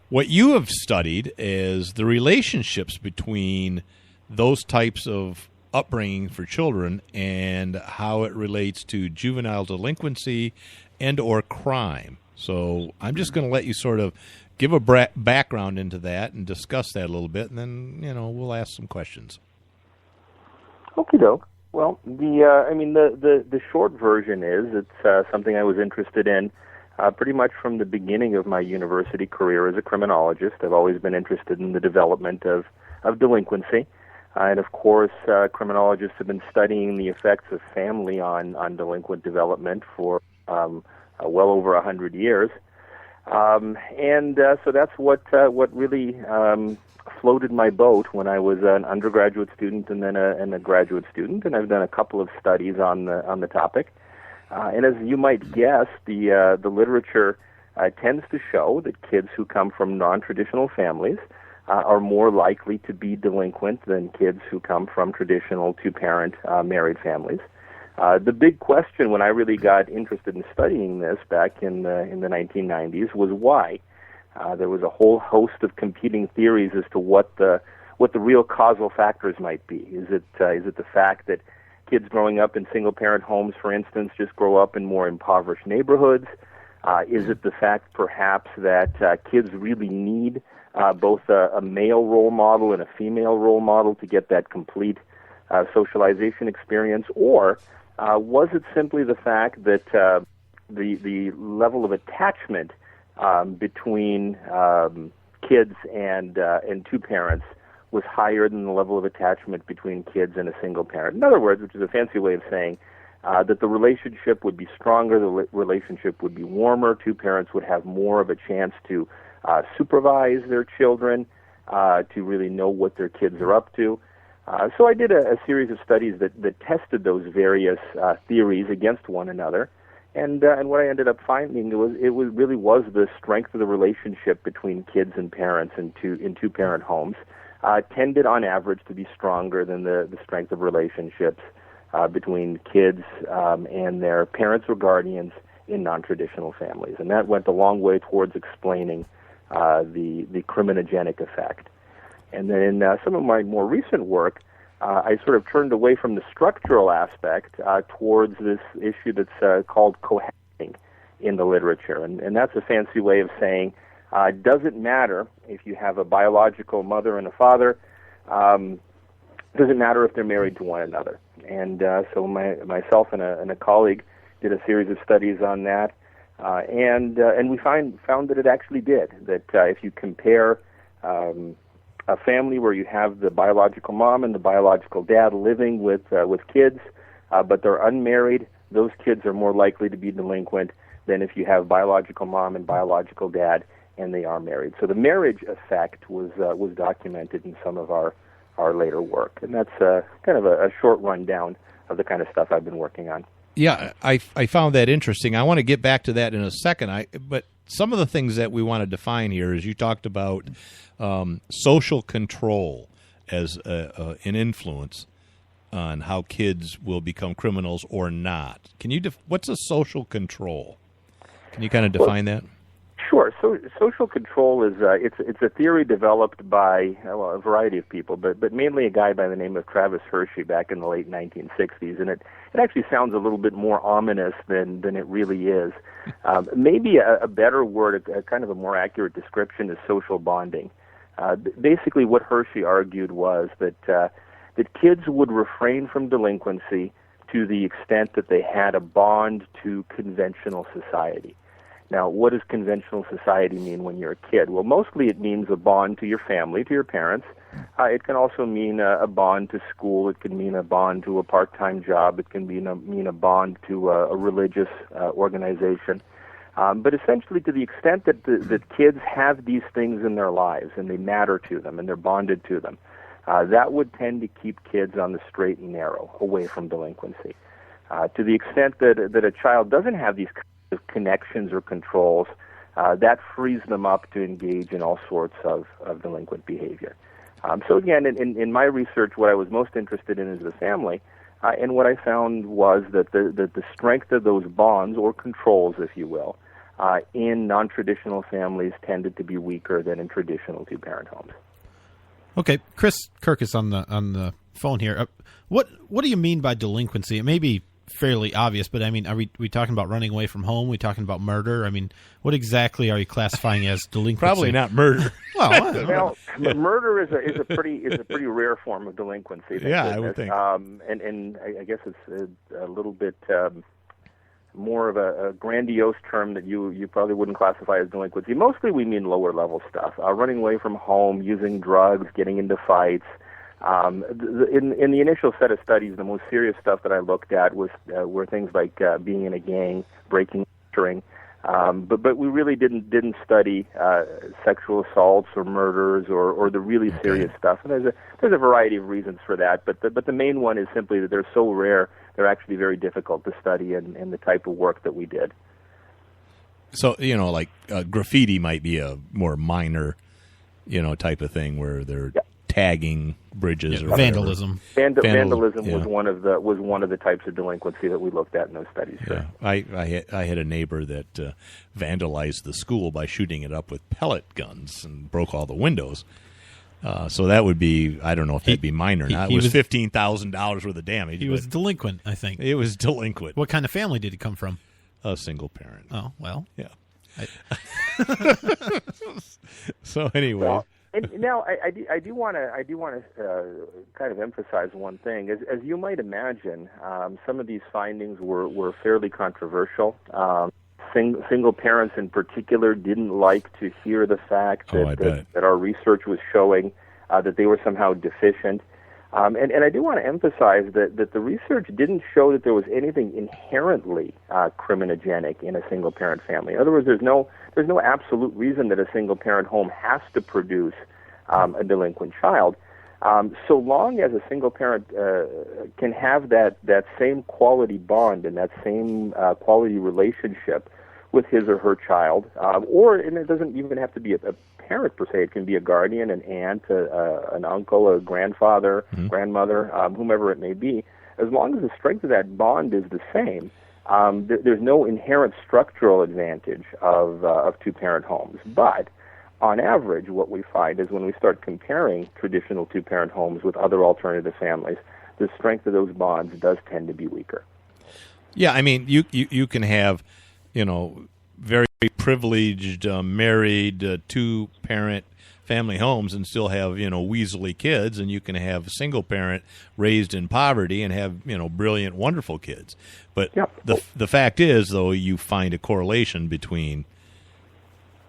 Speaker 4: what you have studied is the relationships between those types of upbringing for children and how it relates to juvenile delinquency and or crime. So I'm just going to let you sort of give a background into that and discuss that a little bit, and then, we'll ask some questions.
Speaker 16: Okie doke. Well, the short version is it's something I was interested in pretty much from the beginning of my university career as a criminologist. I've always been interested in the development of delinquency. And of course, criminologists have been studying the effects of family on delinquent development for well over 100 years. So that's what really floated my boat when I was an undergraduate student and then a graduate student, and I've done a couple of studies on the topic. And as you might guess, the literature tends to show that kids who come from non-traditional families are more likely to be delinquent than kids who come from traditional two-parent married families. The big question when I really got interested in studying this back in the 1990s was why. There was a whole host of competing theories as to what the real causal factors might be. Is it the fact that kids growing up in single-parent homes, for instance, just grow up in more impoverished neighborhoods? Is it the fact, perhaps, that kids really need both a male role model and a female role model to get that complete socialization experience? Or Was it simply the fact that the level of attachment between kids and two parents was higher than the level of attachment between kids and a single parent? In other words, which is a fancy way of saying that the relationship would be stronger, the relationship would be warmer, two parents would have more of a chance to supervise their children, to really know what their kids are up to. So I did a series of studies that tested those various theories against one another, and what I ended up finding was really was the strength of the relationship between kids and parents in two-parent homes tended on average to be stronger than the strength of relationships between kids and their parents or guardians in non-traditional families, and that went a long way towards explaining the criminogenic effect. And then in some of my more recent work, I sort of turned away from the structural aspect towards this issue that's called cohabiting in the literature. And that's a fancy way of saying, does it matter if you have a biological mother and a father? Does it matter if they're married to one another? And so myself and a colleague did a series of studies on that, and we found that it actually did. That if you compare a family where you have the biological mom and the biological dad living with kids, but they're unmarried, those kids are more likely to be delinquent than if you have biological mom and biological dad and they are married. So the marriage effect was documented in some of our later work, and that's kind of a short rundown of the kind of stuff I've been working on.
Speaker 4: Yeah, I found that interesting. I want to get back to that in a second. But some of the things that we want to define here is you talked about social control as an influence on how kids will become criminals or not. Can you what's a social control? Can you kind of define that?
Speaker 16: Sure. So social control is it's a theory developed by a variety of people, but mainly a guy by the name of Travis Hershey back in the late 1960s, and it actually sounds a little bit more ominous than it really is. Maybe a better word, a kind of a more accurate description, is social bonding. Basically, what Hershey argued was that kids would refrain from delinquency to the extent that they had a bond to conventional society. Now, what does conventional society mean when you're a kid? Well, mostly it means a bond to your family, to your parents. It can also mean a bond to school. It can mean a bond to a part-time job. It can mean a bond to a religious organization. But essentially, to the extent that kids have these things in their lives and they matter to them and they're bonded to them, that would tend to keep kids on the straight and narrow, away from delinquency. To the extent that a child doesn't have these of connections or controls, that frees them up to engage in all sorts of delinquent behavior. So again, in my research, what I was most interested in is the family, and what I found was that the strength of those bonds, or controls, if you will, in non-traditional families tended to be weaker than in traditional two-parent homes.
Speaker 3: Okay, Chris Kierkus on the phone here. What do you mean by delinquency? It may be fairly obvious, but I mean, are we talking about running away from home? Are we talking about murder? I mean, what exactly are you classifying as delinquency?
Speaker 4: Probably not murder.
Speaker 16: Well, murder is a pretty rare form of delinquency.
Speaker 4: Yeah, I would think.
Speaker 16: And I guess it's a little bit more of a grandiose term that you probably wouldn't classify as delinquency. Mostly, we mean lower level stuff: running away from home, using drugs, getting into fights. In the initial set of studies, the most serious stuff that I looked at were things like being in a gang, breaking, entering. But we really didn't study sexual assaults or murders or the really serious stuff. And there's a variety of reasons for that. But the main one is simply that they're so rare, they're actually very difficult to study in the type of work that we did.
Speaker 4: So, like graffiti might be a more minor, type of thing where they're tagging bridges or
Speaker 3: vandalism.
Speaker 16: Vandalism was one of the types of delinquency that we looked at in those studies.
Speaker 4: Yeah. I had a neighbor that vandalized the school by shooting it up with pellet guns and broke all the windows. So that would be, I don't know if that'd be minor or not. It was $15,000 worth of damage.
Speaker 3: He was delinquent, I think.
Speaker 4: It was delinquent.
Speaker 3: What kind of family did he come from?
Speaker 4: A single parent.
Speaker 3: Oh, well.
Speaker 4: Yeah. So anyway.
Speaker 16: And now I do want to kind of emphasize one thing. As you might imagine, some of these findings were fairly controversial. Single parents in particular didn't like to hear the fact that our research was showing that they were somehow deficient. And I do want to emphasize that the research didn't show that there was anything inherently criminogenic in a single-parent family. In other words, there's no absolute reason that a single-parent home has to produce a delinquent child. So long as a single-parent can have that same quality bond and that same quality relationship with his or her child, and it doesn't even have to be a parent per se. It can be a guardian, an aunt, an uncle, a grandfather, grandmother, whomever it may be. As long as the strength of that bond is the same, there's no inherent structural advantage of two-parent homes. But on average, what we find is when we start comparing traditional two-parent homes with other alternative families, the strength of those bonds does tend to be weaker.
Speaker 4: Yeah, I mean, you can have, very privileged, married, two-parent family homes and still have, weaselly kids, and you can have a single-parent raised in poverty and have, brilliant, wonderful kids. But the fact is, though, you find a correlation between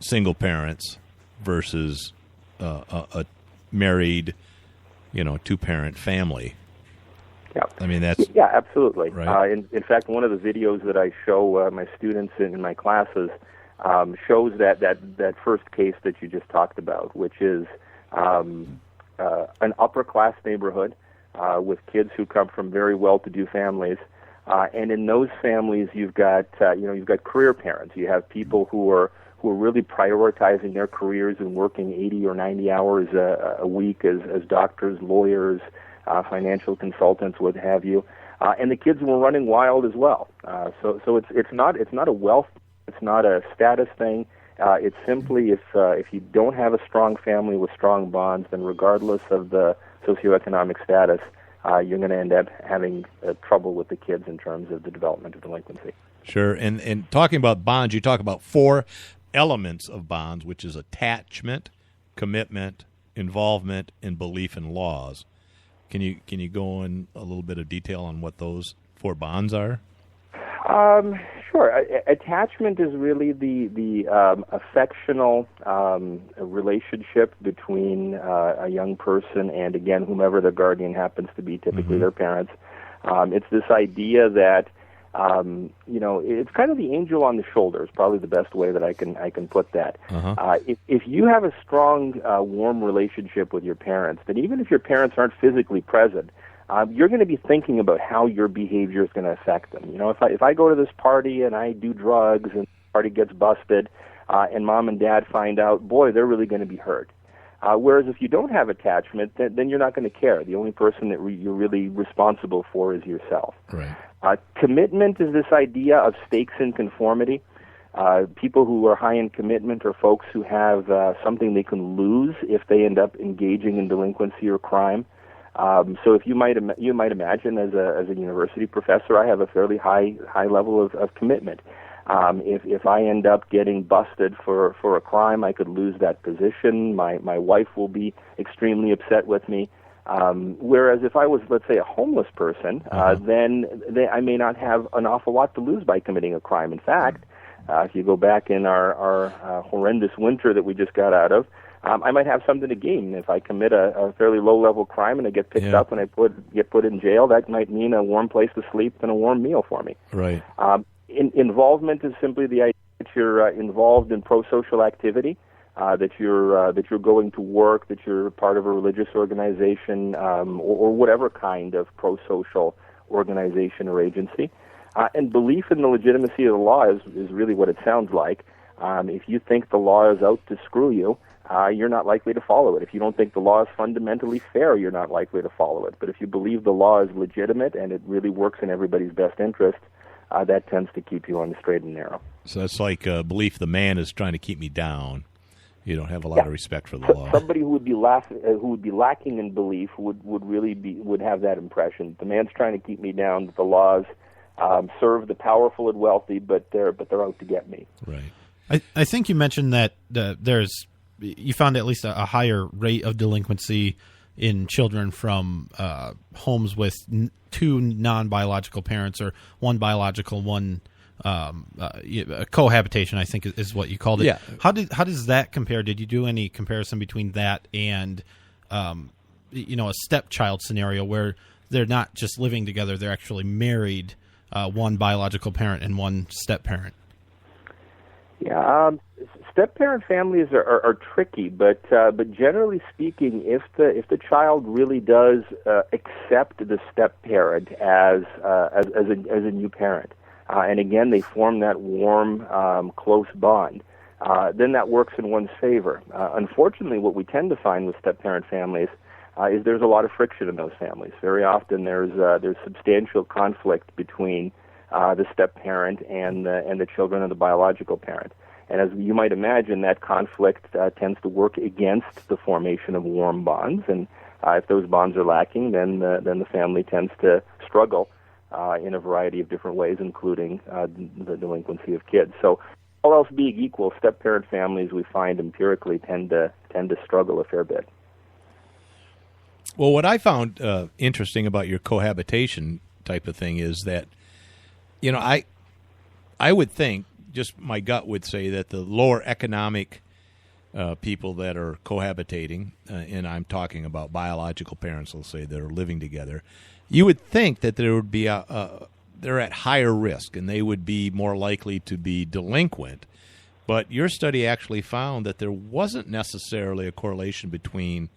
Speaker 4: single parents versus a married, two-parent family.
Speaker 16: Yeah,
Speaker 4: I mean that's
Speaker 16: absolutely.
Speaker 4: Right.
Speaker 16: In fact, one of the videos that I show my students in my classes shows that first case that you just talked about, which is an upper class neighborhood with kids who come from very well-to-do families, and in those families you've got career parents. You have people who are really prioritizing their careers and working 80 or 90 hours a week as doctors, lawyers, financial consultants, what have you, and the kids were running wild as well. So it's not a wealth, it's not a status thing. It's simply if you don't have a strong family with strong bonds, then regardless of the socioeconomic status, you're going to end up having trouble with the kids in terms of the development of delinquency.
Speaker 4: Sure, and talking about bonds, you talk about 4 elements of bonds, which is attachment, commitment, involvement, and belief in laws. Can you go in a little bit of detail on what those 4 bonds are?
Speaker 16: Sure. Attachment is really the affectional relationship between a young person and, again, whomever the guardian happens to be, typically their parents. It's this idea that it's kind of the angel on the shoulder is probably the best way that I can put that. If you have a strong, warm relationship with your parents, then even if your parents aren't physically present, you're going to be thinking about how your behavior is going to affect them. If I go to this party and I do drugs and the party gets busted, and mom and dad find out, boy, they're really going to be hurt. Whereas if you don't have attachment, then you're not going to care. The only person that you're really responsible for is yourself.
Speaker 4: Right.
Speaker 16: Commitment is this idea of stakes in conformity. People who are high in commitment are folks who have something they can lose if they end up engaging in delinquency or crime. So if you might imagine, as a university professor, I have a fairly high level of commitment. If I end up getting busted for a crime, I could lose that position. My wife will be extremely upset with me. Whereas if I was, let's say, a homeless person, then I may not have an awful lot to lose by committing a crime. In fact, if you go back in our horrendous winter that we just got out of, I might have something to gain. If I commit a fairly low-level crime and I get picked up and I get put in jail, that might mean a warm place to sleep and a warm meal for me.
Speaker 4: Right.
Speaker 16: Involvement is simply the idea that you're involved in pro-social activity, that you're going to work, that you're part of a religious organization, or whatever kind of pro-social organization or agency. And belief in the legitimacy of the law is really what it sounds like. If you think the law is out to screw you, you're not likely to follow it. If you don't think the law is fundamentally fair, you're not likely to follow it. But if you believe the law is legitimate and it really works in everybody's best interest, that tends to keep you on the straight and narrow.
Speaker 4: So that's like belief the man is trying to keep me down. You don't have a lot of respect for the law.
Speaker 16: Somebody who would be lacking in belief would have that impression. The man's trying to keep me down. But the laws serve the powerful and wealthy, but they're out to get me.
Speaker 4: Right.
Speaker 3: I think you mentioned that there's you found at least a higher rate of delinquency in children from homes with two non-biological parents, or one biological, one cohabitation, I think is what you called it.
Speaker 4: Yeah.
Speaker 3: How does that compare? Did you do any comparison between that and a stepchild scenario where they're not just living together, they're actually married, one biological parent and one step-parent?
Speaker 16: Yeah, step-parent families are tricky, but generally speaking, if the child really does accept the step-parent as a new parent, and again they form that warm, close bond, then that works in one's favor. Unfortunately, what we tend to find with step-parent families is there's a lot of friction in those families. Very often there's substantial conflict between the step-parent and the children of the biological parent. And as you might imagine, that conflict tends to work against the formation of warm bonds. And if those bonds are lacking, then the family tends to struggle in a variety of different ways, including the delinquency of kids. So all else being equal, step-parent families, we find empirically tend to struggle a fair bit.
Speaker 4: Well, what I found interesting about your cohabitation type of thing is that, I would think, just my gut would say that the lower economic people that are cohabitating, and I'm talking about biological parents, let's say, that are living together, you would think that there would be they're at higher risk and they would be more likely to be delinquent. But your study actually found that there wasn't necessarily a correlation between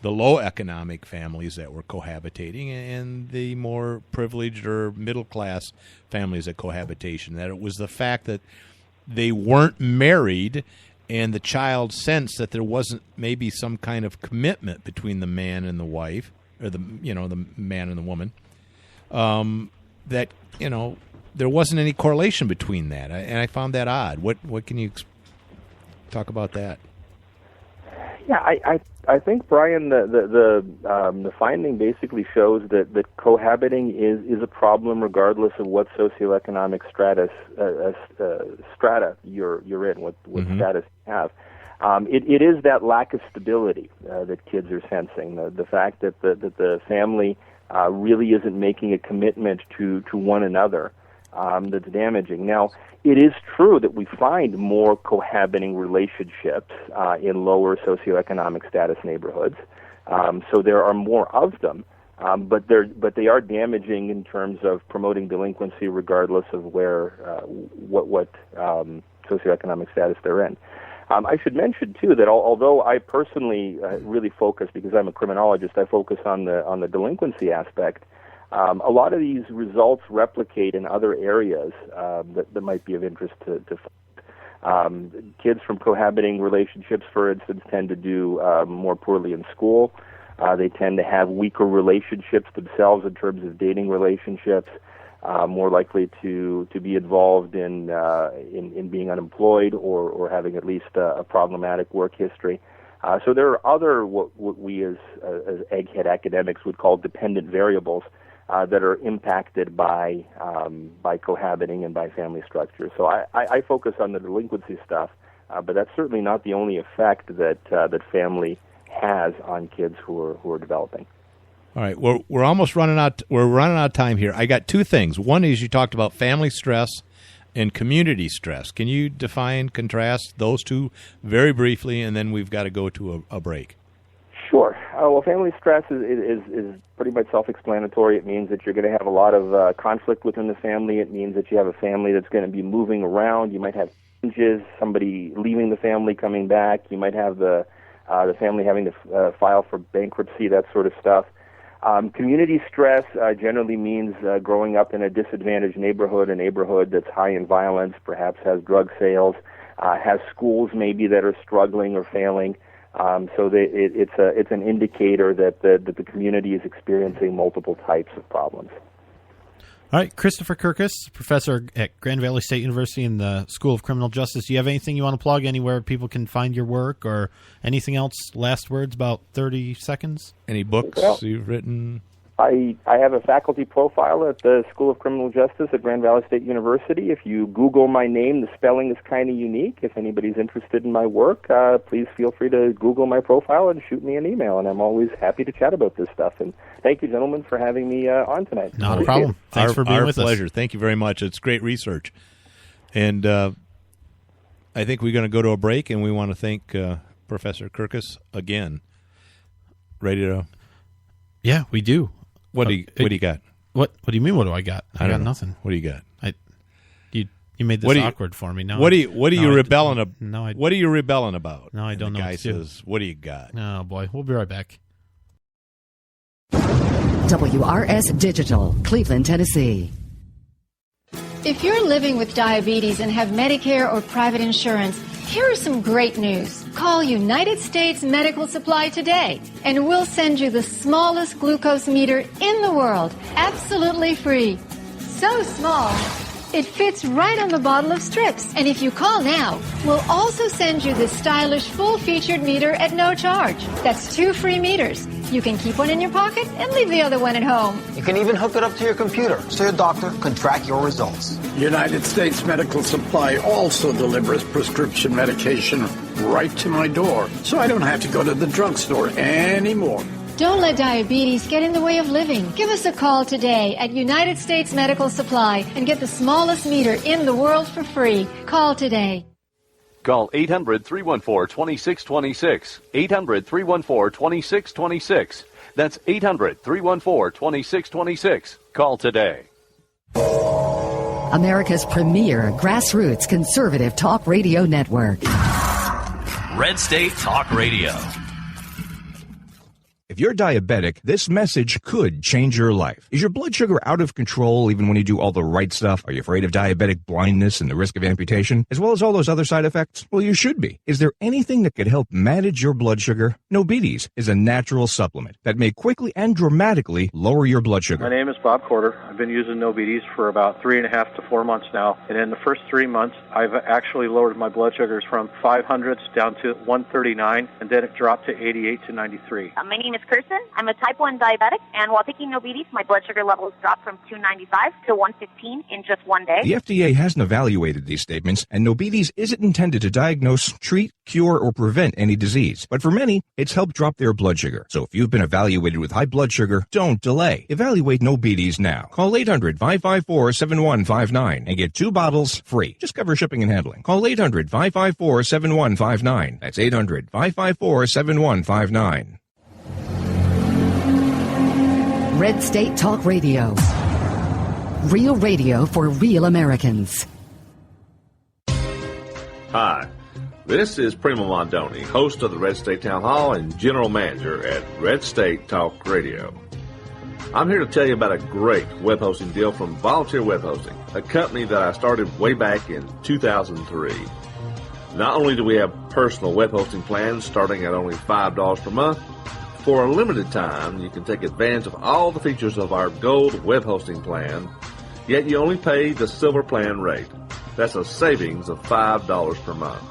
Speaker 4: the low economic families that were cohabitating and the more privileged or middle class families at cohabitation, that it was the fact that they weren't married and the child sensed that there wasn't maybe some kind of commitment between the man and the wife, or the man and the woman, that there wasn't any correlation between that, and I found that odd. What can you talk about that?
Speaker 16: Yeah, I think, Brian, the finding basically shows that cohabiting is a problem regardless of what socioeconomic strata you're in, what status you have. It is that lack of stability that kids are sensing, the fact that the family really isn't making a commitment to one another that's damaging. Now, it is true that we find more cohabiting relationships in lower socioeconomic status neighborhoods, so there are more of them, but they are damaging in terms of promoting delinquency regardless of what socioeconomic status they're in. I should mention too that although I personally really focus, because I'm a criminologist, I focus on the delinquency aspect. A lot of these results replicate in other areas that might be of interest to kids from cohabiting relationships, for instance, tend to do more poorly in school. They tend to have weaker relationships themselves in terms of dating relationships, more likely to be involved in being unemployed or having at least a problematic work history. So there are other what we as egghead academics would call dependent variables that are impacted by cohabiting and by family structure. So I focus on the delinquency stuff, but that's certainly not the only effect that family has on kids who are developing.
Speaker 4: All right, we're almost running out. We're running out of time here. I got two things. One is you talked about family stress and community stress. Can you define, contrast those two very briefly, and then we've got to go to a break.
Speaker 16: Sure. Well, family stress is pretty much self-explanatory. It means that you're going to have a lot of conflict within the family. It means that you have a family that's going to be moving around. You might have changes, somebody leaving the family, coming back. You might have the family having to file for bankruptcy, that sort of stuff. Community stress generally means growing up in a disadvantaged neighborhood, a neighborhood that's high in violence, perhaps has drug sales, has schools maybe that are struggling or failing. So it's an indicator that the community is experiencing multiple types of problems.
Speaker 3: All right, Christopher Kierkus, professor at Grand Valley State University in the School of Criminal Justice. Do you have anything you want to plug, anywhere people can find your work or anything else? Last words, about 30 seconds.
Speaker 4: Any books you've written?
Speaker 16: I have a faculty profile at the School of Criminal Justice at Grand Valley State University. If you Google my name, the spelling is kind of unique. If anybody's interested in my work, please feel free to Google my profile and shoot me an email, and I'm always happy to chat about this stuff. And thank you, gentlemen, for having me on tonight.
Speaker 3: Not a problem. Thanks for being with us.
Speaker 4: Our pleasure. Thank you very much. It's great research. And I think we're going to go to a break, and we want to thank Professor Kierkus again. Ready to?
Speaker 3: Yeah, we do.
Speaker 4: What do you got?
Speaker 3: What do you mean? What do I got? I got nothing.
Speaker 4: What do you got?
Speaker 3: You made this awkward for me. No.
Speaker 4: What are you rebelling about?
Speaker 3: No,
Speaker 4: what are you rebelling about?
Speaker 3: No, I don't know.
Speaker 4: The guy says, "What do you got?"
Speaker 3: Oh boy, we'll be right back.
Speaker 17: WRS Digital, Cleveland, Tennessee.
Speaker 18: If you're living with diabetes and have Medicare or private insurance, here is some great news. Call United States Medical Supply today, and we'll send you the smallest glucose meter in the world, absolutely free. So small, it fits right on the bottle of strips. And if you call now, we'll also send you this stylish full-featured meter at no charge. That's 2 free meters. You can keep one in your pocket and leave the other one at home.
Speaker 19: You can even hook it up to your computer so your doctor can track your results.
Speaker 20: United States Medical Supply also delivers prescription medication right to my door, so I don't have to go to the drugstore anymore.
Speaker 18: Don't let diabetes get in the way of living. Give us a call today at United States Medical Supply and get the smallest meter in the world for free. Call today.
Speaker 21: Call 800-314-2626. 800-314-2626. That's 800-314-2626. Call today.
Speaker 17: America's premier grassroots conservative talk radio network.
Speaker 22: Red State Talk Radio.
Speaker 23: If you're diabetic, this message could change your life. Is your blood sugar out of control even when you do all the right stuff? Are you afraid of diabetic blindness and the risk of amputation, as well as all those other side effects? Well, you should be. Is there anything that could help manage your blood sugar? Nobetes is a natural supplement that may quickly and dramatically lower your blood sugar.
Speaker 24: My name is Bob Corder. I've been using Nobetes for about 3.5 to 4 months now. And in the first 3 months, I've actually lowered my blood sugars from 500s down to 139, and then it dropped to 88 to 93.
Speaker 25: My name is Kirsten. I'm a type 1 diabetic, and while taking Nobetes, my blood sugar levels dropped from 295 to 115 in just 1 day.
Speaker 23: The FDA hasn't evaluated these statements, and Nobetes isn't intended to diagnose, treat, cure, or prevent any disease. But for many, it's helped drop their blood sugar. So if you've been evaluated with high blood sugar, don't delay. Evaluate Nobetes now. Call 800-554-7159 and get 2 bottles free. Just cover shipping and handling. Call 800-554-7159. That's 800-554-7159.
Speaker 17: Red State Talk Radio. Real radio for real Americans.
Speaker 26: Hi, this is Primo Mondoni, host of the Red State Town Hall and general manager at Red State Talk Radio. I'm here to tell you about a great web hosting deal from Volunteer Web Hosting, a company that I started way back in 2003. Not only do we have personal web hosting plans starting at only $5 per month, for a limited time, you can take advantage of all the features of our Gold web hosting plan, yet you only pay the Silver plan rate. That's a savings of $5 per month.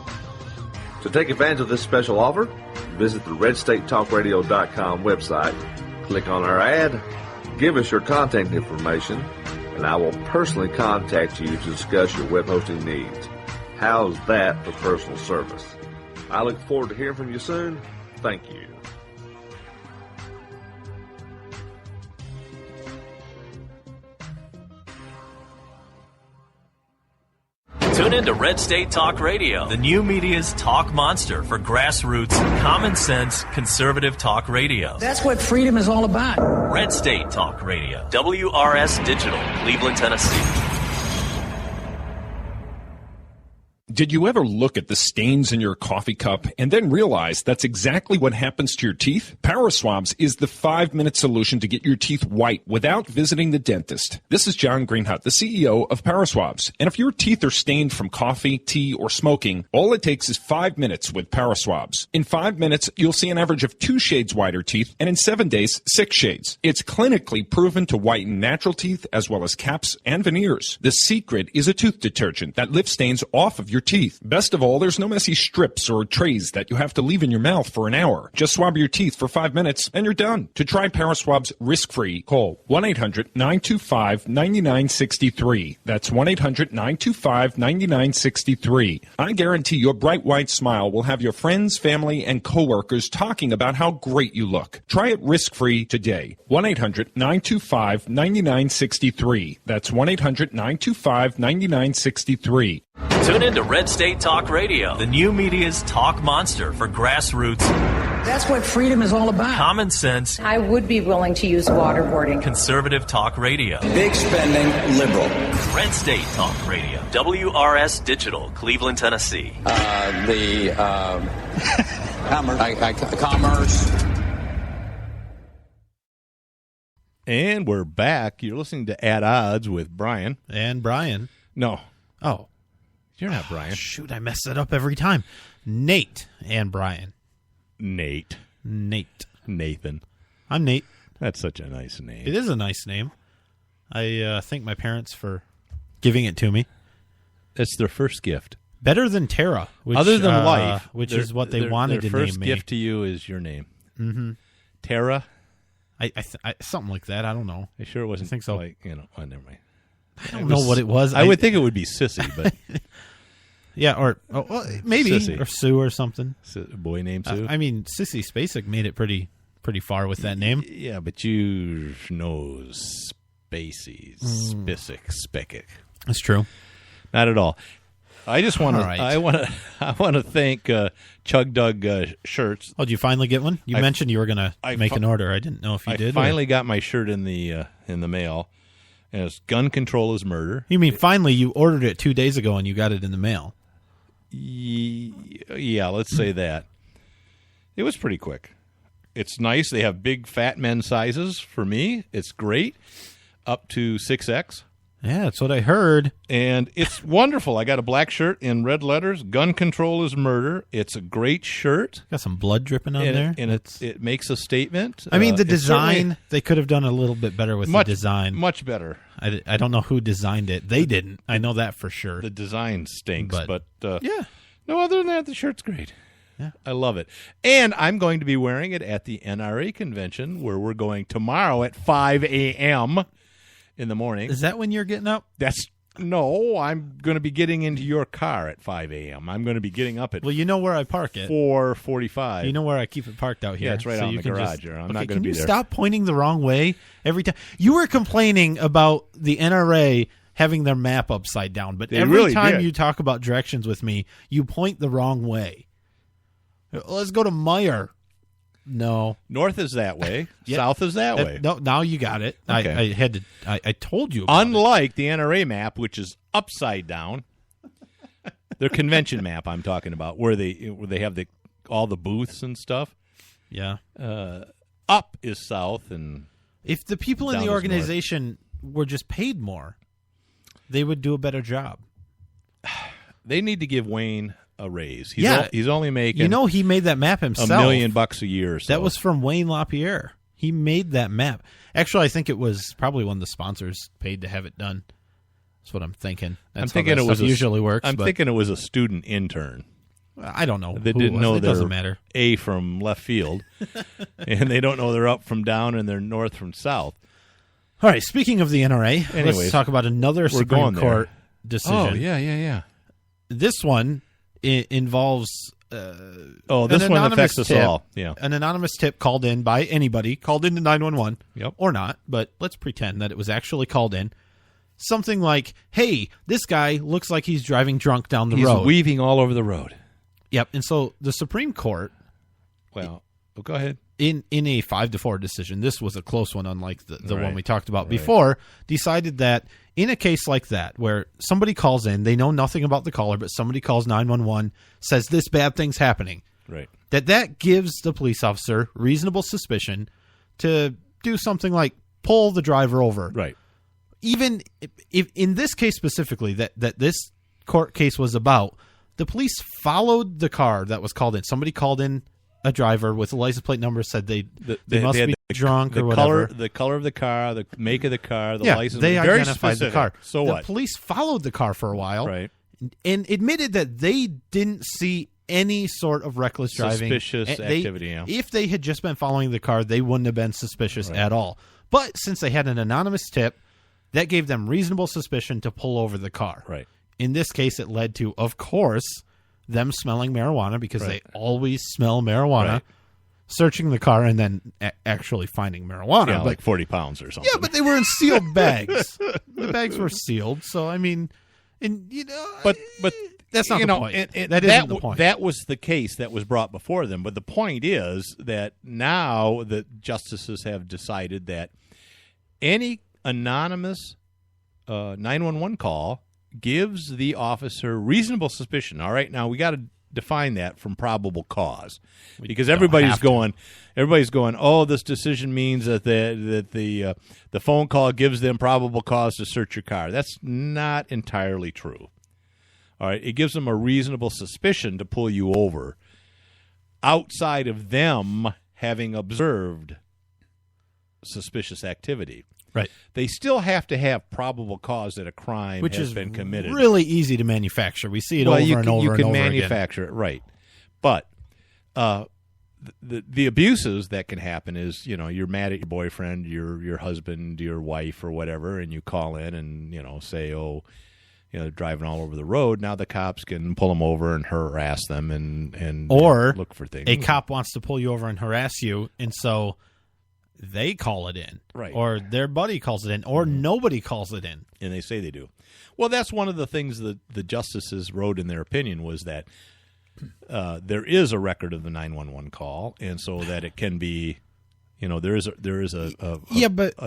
Speaker 26: To take advantage of this special offer, visit the RedStateTalkRadio.com website, click on our ad, give us your contact information, and I will personally contact you to discuss your web hosting needs. How's that for personal service? I look forward to hearing from you soon. Thank you.
Speaker 22: Tune in to Red State Talk Radio, the new media's talk monster for grassroots, common sense, conservative talk radio.
Speaker 9: That's what freedom is all about.
Speaker 22: Red State Talk Radio, WRS Digital, Cleveland, Tennessee.
Speaker 27: Did you ever look at the stains in your coffee cup and then realize that's exactly what happens to your teeth? Paraswabs is the 5-minute solution to get your teeth white without visiting the dentist. This is John Greenhut, the CEO of Paraswabs. And if your teeth are stained from coffee, tea, or smoking, all it takes is 5 minutes with Paraswabs. In 5 minutes, you'll see an average of 2 shades whiter teeth, and in 7 days, 6 shades. It's clinically proven to whiten natural teeth as well as caps and veneers. The secret is a tooth detergent that lifts stains off of your teeth. Best of all, there's no messy strips or trays that you have to leave in your mouth for an hour. Just swab your teeth for 5 minutes and you're done. To try Paraswabs risk-free, call 1-800-925-9963. That's 1-800-925-9963. I guarantee your bright white smile will have your friends, family, and coworkers talking about how great you look. Try it risk-free today. 1-800-925-9963. That's 1-800-925-9963.
Speaker 22: Tune in to Red State Talk Radio, the new media's talk monster for grassroots.
Speaker 1: That's what freedom is all about.
Speaker 22: Common sense.
Speaker 1: I would be willing to use waterboarding.
Speaker 22: Conservative talk radio.
Speaker 1: Big spending liberal.
Speaker 22: Red State Talk Radio. WRS Digital, Cleveland, Tennessee.
Speaker 1: Commerce.
Speaker 4: And we're back. You're listening to At Odds with Brian.
Speaker 3: And Brian.
Speaker 4: No.
Speaker 3: Oh.
Speaker 4: You're not Brian.
Speaker 3: Shoot, I mess it up every time. Nate and Brian.
Speaker 4: Nate. Nathan.
Speaker 3: I'm Nate.
Speaker 4: That's such a nice name.
Speaker 3: It is a nice name. I thank my parents for giving it to me.
Speaker 4: It's their first gift.
Speaker 3: Better than Tara. Which,
Speaker 4: other than life.
Speaker 3: Which is what they wanted to name me.
Speaker 4: Their first gift to you is your name.
Speaker 3: Mm-hmm.
Speaker 4: Tara?
Speaker 3: I something like that. I don't know.
Speaker 4: I sure wasn't.
Speaker 3: I think so.
Speaker 4: Like, never mind.
Speaker 3: I don't know what it was.
Speaker 4: I would think it would be Sissy, but
Speaker 3: yeah, or maybe
Speaker 4: Sissy.
Speaker 3: Or Sue or something.
Speaker 4: A boy named Sue.
Speaker 3: I mean, Sissy Spacek made it pretty far with that name.
Speaker 4: Yeah, but you know Spacey, Spicek.
Speaker 3: That's true.
Speaker 4: Not at all. I just want to.
Speaker 3: Right.
Speaker 4: I want to thank Chug Dug Shirts.
Speaker 3: Oh, did you finally get one? You mentioned you were going to make an order. I didn't know if you did.
Speaker 4: I finally got my shirt in the mail. And it's Gun Control is Murder.
Speaker 3: You mean finally you ordered it 2 days ago and you got it in the mail?
Speaker 4: Yeah, let's say that. It was pretty quick. It's nice. They have big fat men sizes for me. It's great. Up to 6X.
Speaker 3: Yeah, that's what I heard.
Speaker 4: And it's wonderful. I got a black shirt in red letters. Gun Control is Murder. It's a great shirt.
Speaker 3: Got some blood dripping on there.
Speaker 4: And it makes a statement.
Speaker 3: I mean, the design, they could have done a little bit better with the design.
Speaker 4: Much better.
Speaker 3: I don't know who designed it. They didn't. I know that for sure.
Speaker 4: The design stinks. But
Speaker 3: yeah.
Speaker 4: No, other than that, the shirt's great.
Speaker 3: Yeah.
Speaker 4: I love it. And I'm going to be wearing it at the NRA convention where we're going tomorrow at 5 a.m. in the morning.
Speaker 3: Is that when you're getting up?
Speaker 4: No, I'm going to be getting into your car at 5 a.m. I'm going to be getting up at
Speaker 3: Well, you know where I park it.
Speaker 4: 4:45.
Speaker 3: You know where I keep it parked out here.
Speaker 4: Yeah, it's right out in the garage. I'm not going to be there.
Speaker 3: Can you stop pointing the wrong way every time? You were complaining about the NRA having their map upside down, but every time you talk about directions with me, you point the wrong way. Let's go to Meyer. No.
Speaker 4: North is that way. South is that way.
Speaker 3: No, now you got it.
Speaker 4: Okay.
Speaker 3: I told you about
Speaker 4: Unlike the NRA map, which is upside down, their convention map I'm talking about, where they have all the booths and stuff.
Speaker 3: Yeah.
Speaker 4: Up is south, and
Speaker 3: if the people in the organization were just paid more, they would do a better job.
Speaker 4: They need to give Wayne a raise. He's only making.
Speaker 3: You know, he made that map himself.
Speaker 4: $1 million a year. Or so.
Speaker 3: That was from Wayne LaPierre. He made that map. Actually, I think it was probably one of the sponsors paid to have it done. That's what I'm thinking. That's how that stuff usually works.
Speaker 4: I'm thinking it was a student intern.
Speaker 3: I don't know.
Speaker 4: They didn't know they're
Speaker 3: doesn't matter.
Speaker 4: A from left field, and they don't know they're up from down and they're north from south.
Speaker 3: All right. Speaking of the NRA, let's talk about another Supreme Court decision.
Speaker 4: Oh yeah.
Speaker 3: This one involves
Speaker 4: this one affects us all. Yeah,
Speaker 3: an anonymous tip called in by anybody, called into 911,
Speaker 4: yep,
Speaker 3: or not, but let's pretend that it was actually called in. Something like, "Hey, this guy looks like he's driving drunk down the road.
Speaker 4: He's weaving all over the road."
Speaker 3: Yep, and so the Supreme Court.
Speaker 4: Well, go ahead.
Speaker 3: In a 5-4 decision, this was a close one, unlike the
Speaker 4: right.
Speaker 3: one we talked about before, decided that in a case like that, where somebody calls in, they know nothing about the caller, but somebody calls 911, says this bad thing's happening,
Speaker 4: right?
Speaker 3: That gives the police officer reasonable suspicion to do something like pull the driver over.
Speaker 4: Right.
Speaker 3: Even if in this case specifically that this court case was about, the police followed the car that was called in. Somebody called in a driver with a license plate number, said they must be drunk or whatever.
Speaker 4: The color of the car, the make of the car, the license.
Speaker 3: They
Speaker 4: very
Speaker 3: identified
Speaker 4: specific.
Speaker 3: the car.
Speaker 4: So
Speaker 3: the
Speaker 4: what?
Speaker 3: Police followed the car for a while,
Speaker 4: right?
Speaker 3: and admitted that they didn't see any sort of reckless driving.
Speaker 4: Suspicious activity, yeah.
Speaker 3: If they had just been following the car, they wouldn't have been suspicious at all. But since they had an anonymous tip, that gave them reasonable suspicion to pull over the car.
Speaker 4: Right.
Speaker 3: In this case, it led to, of course, them smelling marijuana because they always smell marijuana, searching the car, and then actually finding marijuana.
Speaker 4: Yeah,
Speaker 3: but,
Speaker 4: like 40 pounds or something.
Speaker 3: Yeah, but they were in sealed bags. The bags were sealed, so, I mean, and
Speaker 4: But
Speaker 3: that's not the point. That isn't the point.
Speaker 4: That was the case that was brought before them. But the point is that now the justices have decided that any anonymous 911 call gives the officer reasonable suspicion. All right, now we got to define that from probable cause, because everybody's going, oh, this decision means that the phone call gives them probable cause to search your car. That's not entirely true. All right, it gives them a reasonable suspicion to pull you over outside of them having observed suspicious activity.
Speaker 3: Right.
Speaker 4: They still have to have probable cause that a crime has been committed.
Speaker 3: Really easy to manufacture. We see it over and over and over again.
Speaker 4: You can manufacture it, right. But the abuses that can happen is, you're mad at your boyfriend, your husband, your wife, or whatever, and you call in and, say, driving all over the road. Now the cops can pull them over and harass them and look for things.
Speaker 3: A cop wants to pull you over and harass you, and so they call it in.
Speaker 4: Right.
Speaker 3: Or their buddy calls it in, or nobody calls it in.
Speaker 4: And they say they do. Well, that's one of the things that the justices wrote in their opinion was that there is a record of the 911 call, and so that it can be, there is a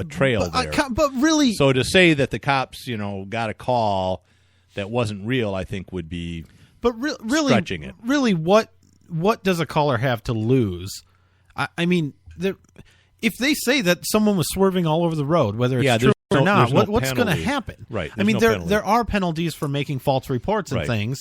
Speaker 4: trail there.
Speaker 3: But really,
Speaker 4: so to say that the cops, got a call that wasn't real, I think would be really stretching it.
Speaker 3: Really, what does a caller have to lose? I mean, if they say that someone was swerving all over the road, whether it's true or not, what's going to happen?
Speaker 4: Right.
Speaker 3: I mean, there are penalties for making false reports and things,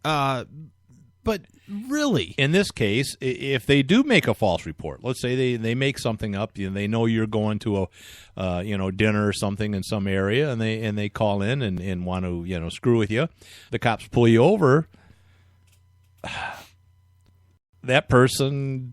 Speaker 3: but really,
Speaker 4: in this case, if they do make a false report, let's say they make something up, they know you're going to a dinner or something in some area, and they call in and want to screw with you, the cops pull you over. That person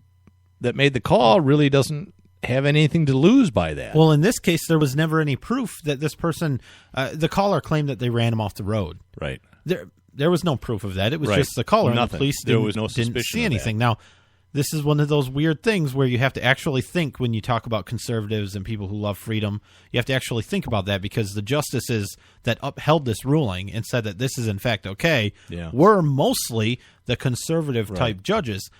Speaker 4: that made the call really doesn't have anything to lose by that.
Speaker 3: Well, in this case, there was never any proof that this person, the caller claimed that they ran him off the road.
Speaker 4: Right.
Speaker 3: There was no proof of that. It was just the caller.
Speaker 4: Nothing.
Speaker 3: And the police
Speaker 4: there was no
Speaker 3: didn't see
Speaker 4: of
Speaker 3: anything.
Speaker 4: That.
Speaker 3: Now, this is one of those weird things where you have to actually think when you talk about conservatives and people who love freedom. You have to actually think about that, because the justices that upheld this ruling and said that this is in fact okay were mostly the conservative type judges,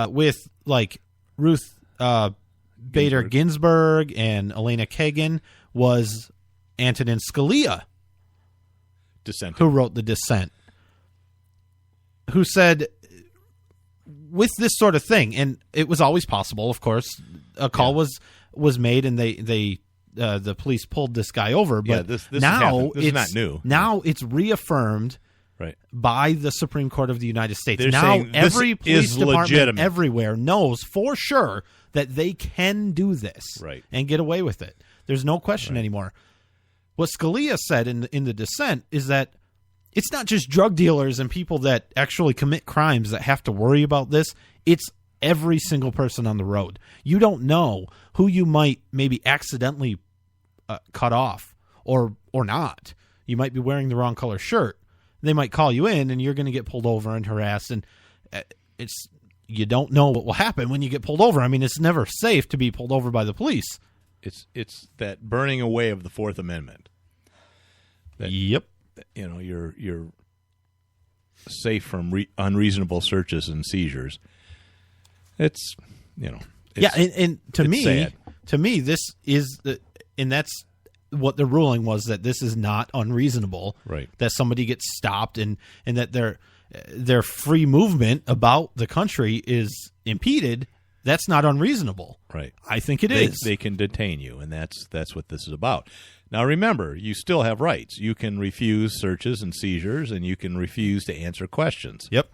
Speaker 3: with like Ruth Bader Ginsburg and Elena Kagan was Antonin Scalia,
Speaker 4: dissenting,
Speaker 3: who wrote the dissent, who said with this sort of thing, and it was always possible, of course, a call was made and the police pulled this guy over, but
Speaker 4: this
Speaker 3: now
Speaker 4: is not new.
Speaker 3: Now it's reaffirmed by the Supreme Court of the United States.
Speaker 4: They're
Speaker 3: now
Speaker 4: saying
Speaker 3: every police department
Speaker 4: legitimate.
Speaker 3: Everywhere knows for sure that they can do this and get away with it. There's no question anymore. What Scalia said in the dissent is that it's not just drug dealers and people that actually commit crimes that have to worry about this. It's every single person on the road. You don't know who you might maybe accidentally cut off or not. You might be wearing the wrong color shirt. They might call you in and you're going to get pulled over and harassed, and you don't know what will happen when you get pulled over. I mean, it's never safe to be pulled over by the police.
Speaker 4: It's that burning away of the Fourth Amendment. That, you're safe from unreasonable searches and seizures. It's
Speaker 3: and to me,
Speaker 4: sad.
Speaker 3: This is and that's what the ruling was, that this is not unreasonable.
Speaker 4: Right.
Speaker 3: That somebody gets stopped and that their free movement about the country is impeded. That's not unreasonable.
Speaker 4: Right.
Speaker 3: I think it is.
Speaker 4: They can detain you, and that's what this is about. Now, remember, you still have rights. You can refuse searches and seizures, and you can refuse to answer questions.
Speaker 3: Yep.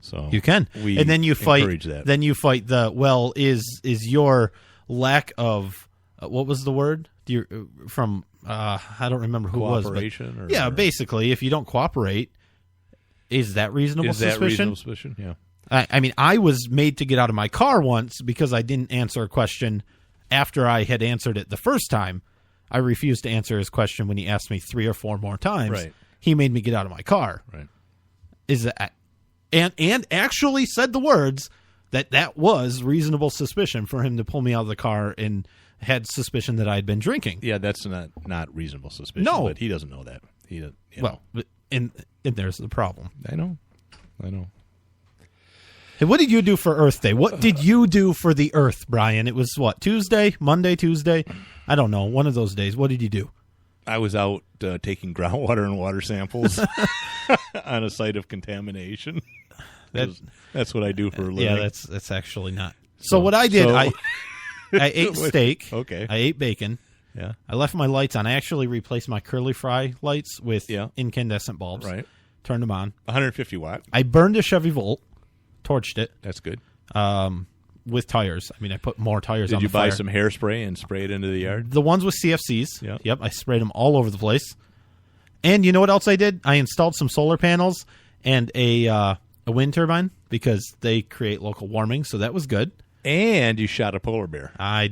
Speaker 4: So
Speaker 3: you can, and then you fight.
Speaker 4: That.
Speaker 3: Then you fight is your lack of what was the word? I don't remember who it was.
Speaker 4: Cooperation?
Speaker 3: Yeah, basically, if you don't cooperate, is that reasonable suspicion?
Speaker 4: Is that reasonable suspicion? Yeah.
Speaker 3: I mean, I was made to get out of my car once because I didn't answer a question after I had answered it the first time. I refused to answer his question when he asked me 3 or 4 more times.
Speaker 4: Right.
Speaker 3: He made me get out of my car.
Speaker 4: Right.
Speaker 3: Is that and actually said the words that was reasonable suspicion for him to pull me out of the car and had suspicion that I had been drinking.
Speaker 4: Yeah, that's not reasonable suspicion.
Speaker 3: No.
Speaker 4: But he doesn't know that. He doesn't,
Speaker 3: well, and there's the problem.
Speaker 4: I know.
Speaker 3: Hey, what did you do for Earth Day? What did you do for the Earth, Brian? It was what, Tuesday, Monday, Tuesday? I don't know. One of those days. What did you do?
Speaker 4: I was out taking groundwater and water samples on a site of contamination. That's what I do for a living.
Speaker 3: Yeah, that's actually not. So what I did, I ate steak.
Speaker 4: Okay.
Speaker 3: I ate bacon.
Speaker 4: Yeah.
Speaker 3: I left my lights on. I actually replaced my curly fry lights with incandescent bulbs.
Speaker 4: Right.
Speaker 3: Turned them on.
Speaker 4: 150 watt.
Speaker 3: I burned a Chevy Volt. Torched it.
Speaker 4: That's good.
Speaker 3: With tires. I mean, I put more tires on the
Speaker 4: fire. Did you buy some hairspray and spray it into the yard?
Speaker 3: The ones with CFCs. Yeah. Yep, I sprayed them all over the place. And you know what else I did? I installed some solar panels and a wind turbine because they create local warming, so that was good.
Speaker 4: And you shot a polar bear.
Speaker 3: I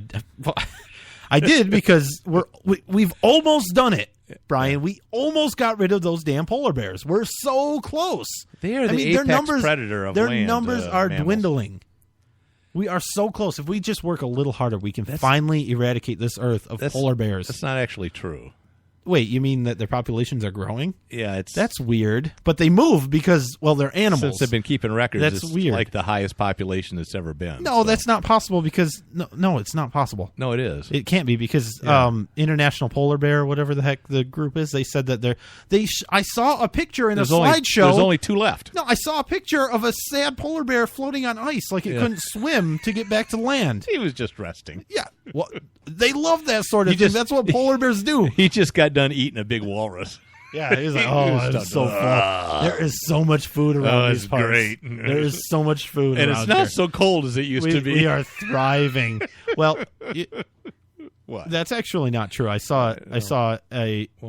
Speaker 3: did because we've almost done it, Brian. We almost got rid of those damn polar bears. We're so close.
Speaker 4: They are the apex predator of
Speaker 3: their
Speaker 4: land.
Speaker 3: Their numbers are
Speaker 4: mammals.
Speaker 3: dwindling. We are so close. If we just work a little harder, we can finally eradicate this Earth of polar bears.
Speaker 4: That's not actually true.
Speaker 3: Wait, you mean that their populations are growing?
Speaker 4: Yeah,
Speaker 3: that's weird. But they move because, well, they're animals.
Speaker 4: Since they've been keeping records,
Speaker 3: that's
Speaker 4: it's
Speaker 3: weird.
Speaker 4: Like the highest population that's ever been.
Speaker 3: No, that's not possible because no, it's not possible.
Speaker 4: No, it is.
Speaker 3: It can't be because International Polar Bear, whatever the heck the group is, they said that I saw a picture in a slideshow.
Speaker 4: There's only 2 left.
Speaker 3: No, I saw a picture of a sad polar bear floating on ice like it couldn't swim to get back to land.
Speaker 4: He was just resting.
Speaker 3: Yeah. Well, they love that sort of thing. That's what polar bears do.
Speaker 4: He just got done eating a big walrus.
Speaker 3: Yeah, he's like, I'm so full. There is so much food around these parts.
Speaker 4: Great.
Speaker 3: There is so much food
Speaker 4: and
Speaker 3: around
Speaker 4: it's not
Speaker 3: here.
Speaker 4: so cold as it used to be.
Speaker 3: We are thriving. Well,
Speaker 4: what?
Speaker 3: That's actually not true. I saw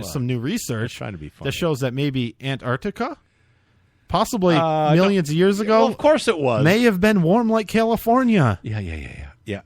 Speaker 3: some new research
Speaker 4: trying to be funny.
Speaker 3: that shows that maybe Antarctica, possibly millions of years ago,
Speaker 4: well, of course it was,
Speaker 3: may have been warm like California.
Speaker 4: Yeah.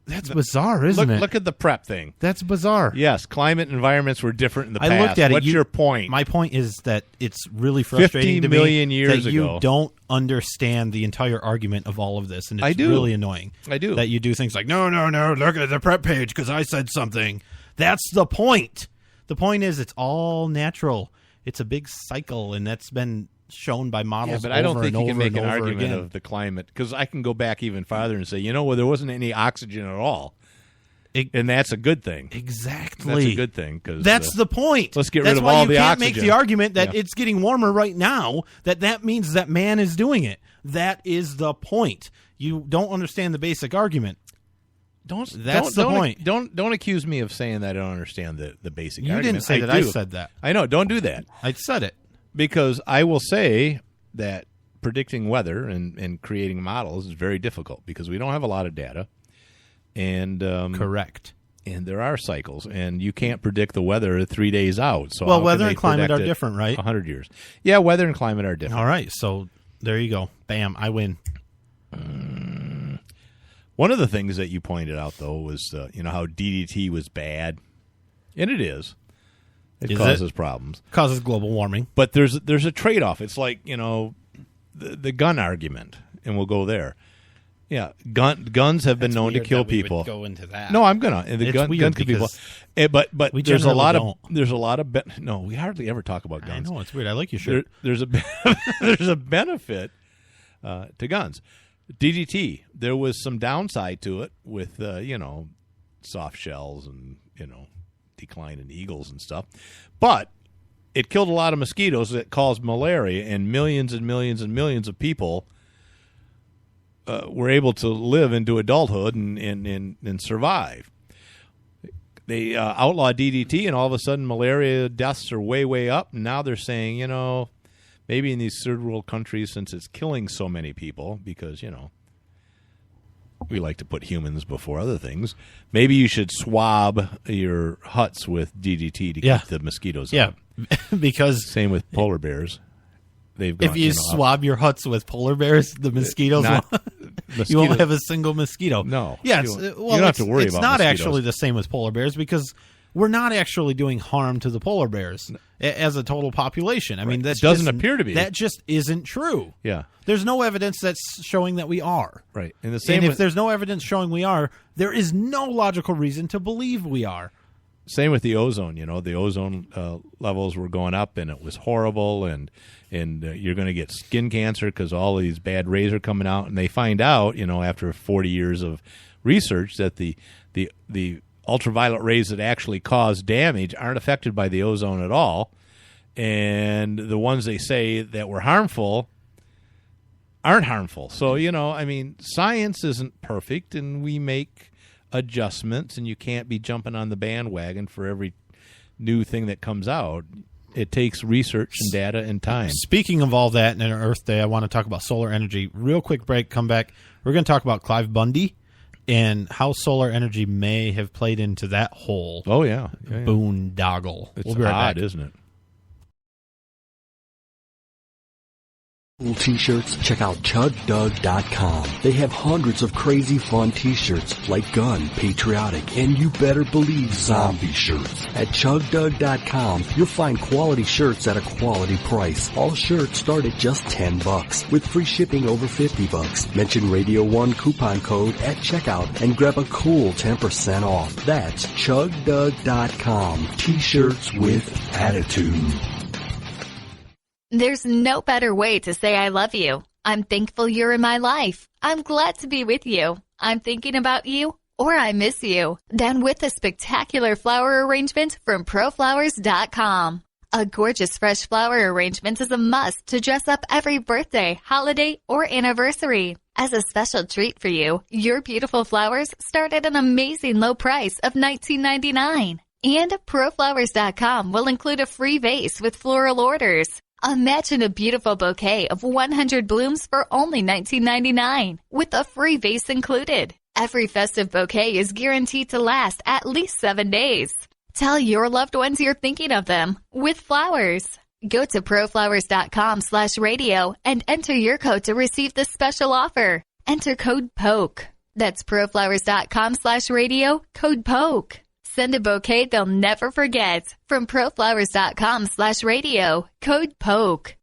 Speaker 3: That's bizarre, isn't it?
Speaker 4: Look at the prep thing.
Speaker 3: That's bizarre.
Speaker 4: Yes, climate and environments were different in the past.
Speaker 3: I looked at it.
Speaker 4: What's your point?
Speaker 3: My point is that it's really frustrating
Speaker 4: 50 million years
Speaker 3: that you
Speaker 4: ago.
Speaker 3: don't understand the entire argument of all of this, and it's
Speaker 4: I do.
Speaker 3: really annoying.
Speaker 4: I do.
Speaker 3: That you do things like, no, look at the prep page because I said something. That's the point. The point is it's all natural. It's a big cycle, and that's been shown by models.
Speaker 4: Yeah, but I don't think you can make an argument
Speaker 3: again.
Speaker 4: of the climate because I can go back even farther and say, there wasn't any oxygen at all, and that's a good thing.
Speaker 3: Exactly,
Speaker 4: that's a good thing because
Speaker 3: that's the point.
Speaker 4: Let's get rid of all the oxygen.
Speaker 3: That's why you can't make the argument that it's getting warmer right now. That means that man is doing it. That is the point. You don't understand the basic argument. That's the point.
Speaker 4: Don't accuse me of saying that I don't understand the basic argument.
Speaker 3: You didn't say that. I said that.
Speaker 4: I know. Don't do that.
Speaker 3: I said it.
Speaker 4: Because I will say that predicting weather and creating models is very difficult because we don't have a lot of data. And
Speaker 3: correct.
Speaker 4: And there are cycles, and you can't predict the weather 3 days out. So
Speaker 3: weather and climate are different, right?
Speaker 4: 100 years. Yeah, weather and climate are different.
Speaker 3: All right, so there you go. Bam, I win.
Speaker 4: One of the things that you pointed out, though, was how DDT was bad, and it is. It causes problems.
Speaker 3: Causes global warming.
Speaker 4: But there's a trade-off. It's like, the gun argument, and we'll go there. Yeah, guns have been known to kill people.
Speaker 3: Would go into that.
Speaker 4: No, I'm gonna. The guns kill people. But there's a lot of no, we hardly ever talk about guns.
Speaker 3: I know, it's weird. I like your shirt.
Speaker 4: There's a benefit to guns. DDT, there was some downside to it with soft shells and decline in eagles and stuff, but it killed a lot of mosquitoes that caused malaria, and millions and millions and millions of people were able to live into adulthood and survive. They outlawed DDT, and all of a sudden malaria deaths are way, way up, and now they're saying, maybe in these third world countries, since it's killing so many people, because, we like to put humans before other things. Maybe you should swab your huts with DDT to keep the mosquitoes out.
Speaker 3: Because
Speaker 4: same with polar bears. They've gone,
Speaker 3: if you swab your huts with polar bears, the mosquitoes you won't have a single mosquito.
Speaker 4: No.
Speaker 3: Yes.
Speaker 4: You don't have to worry about
Speaker 3: it's not
Speaker 4: mosquitoes.
Speaker 3: actually the same with polar bears because we're not actually doing harm to the polar bears as a total population. I mean, that
Speaker 4: doesn't appear to be.
Speaker 3: That just isn't true.
Speaker 4: Yeah.
Speaker 3: There's no evidence that's showing that we are.
Speaker 4: Right. And
Speaker 3: if there's no evidence showing we are, there is no logical reason to believe we are.
Speaker 4: Same with the ozone. The ozone levels were going up, and it was horrible. And you're going to get skin cancer because all of these bad rays are coming out. And they find out, after 40 years of research, that the ultraviolet rays that actually cause damage aren't affected by the ozone at all. And the ones they say that were harmful aren't harmful. So, science isn't perfect, and we make adjustments, and you can't be jumping on the bandwagon for every new thing that comes out. It takes research and data and time.
Speaker 3: Speaking of all that in Earth Day, I want to talk about solar energy. Real quick break, come back. We're going to talk about Clive Bundy and how solar energy may have played into that whole boondoggle.
Speaker 4: It's
Speaker 3: be right
Speaker 4: odd,
Speaker 3: back.
Speaker 4: Isn't it?
Speaker 2: Cool t-shirts, check out ChugDug.com. They have hundreds of crazy fun t-shirts like gun, patriotic, and you better believe zombie shirts. At ChugDug.com, you'll find quality shirts at a quality price. All shirts start at just $10 with free shipping over $50. Mention Radio 1 coupon code at checkout and grab a cool 10% off. That's ChugDug.com. T-shirts with attitude.
Speaker 5: There's no better way to say I love you. I'm thankful you're in my life. I'm glad to be with you. I'm thinking about you, or I miss you. Than with a spectacular flower arrangement from ProFlowers.com. A gorgeous fresh flower arrangement is a must to dress up every birthday, holiday, or anniversary. As a special treat for you, your beautiful flowers start at an amazing low price of $19.99. And ProFlowers.com will include a free vase with floral orders. Imagine a beautiful bouquet of 100 blooms for only $19.99, with a free vase included. Every festive bouquet is guaranteed to last at least 7 days. Tell your loved ones you're thinking of them with flowers. Go to proflowers.com/radio and enter your code to receive this special offer. Enter code POKE. That's proflowers.com/radio, code POKE. Send a bouquet they'll never forget from proflowers.com/radio, code POKE.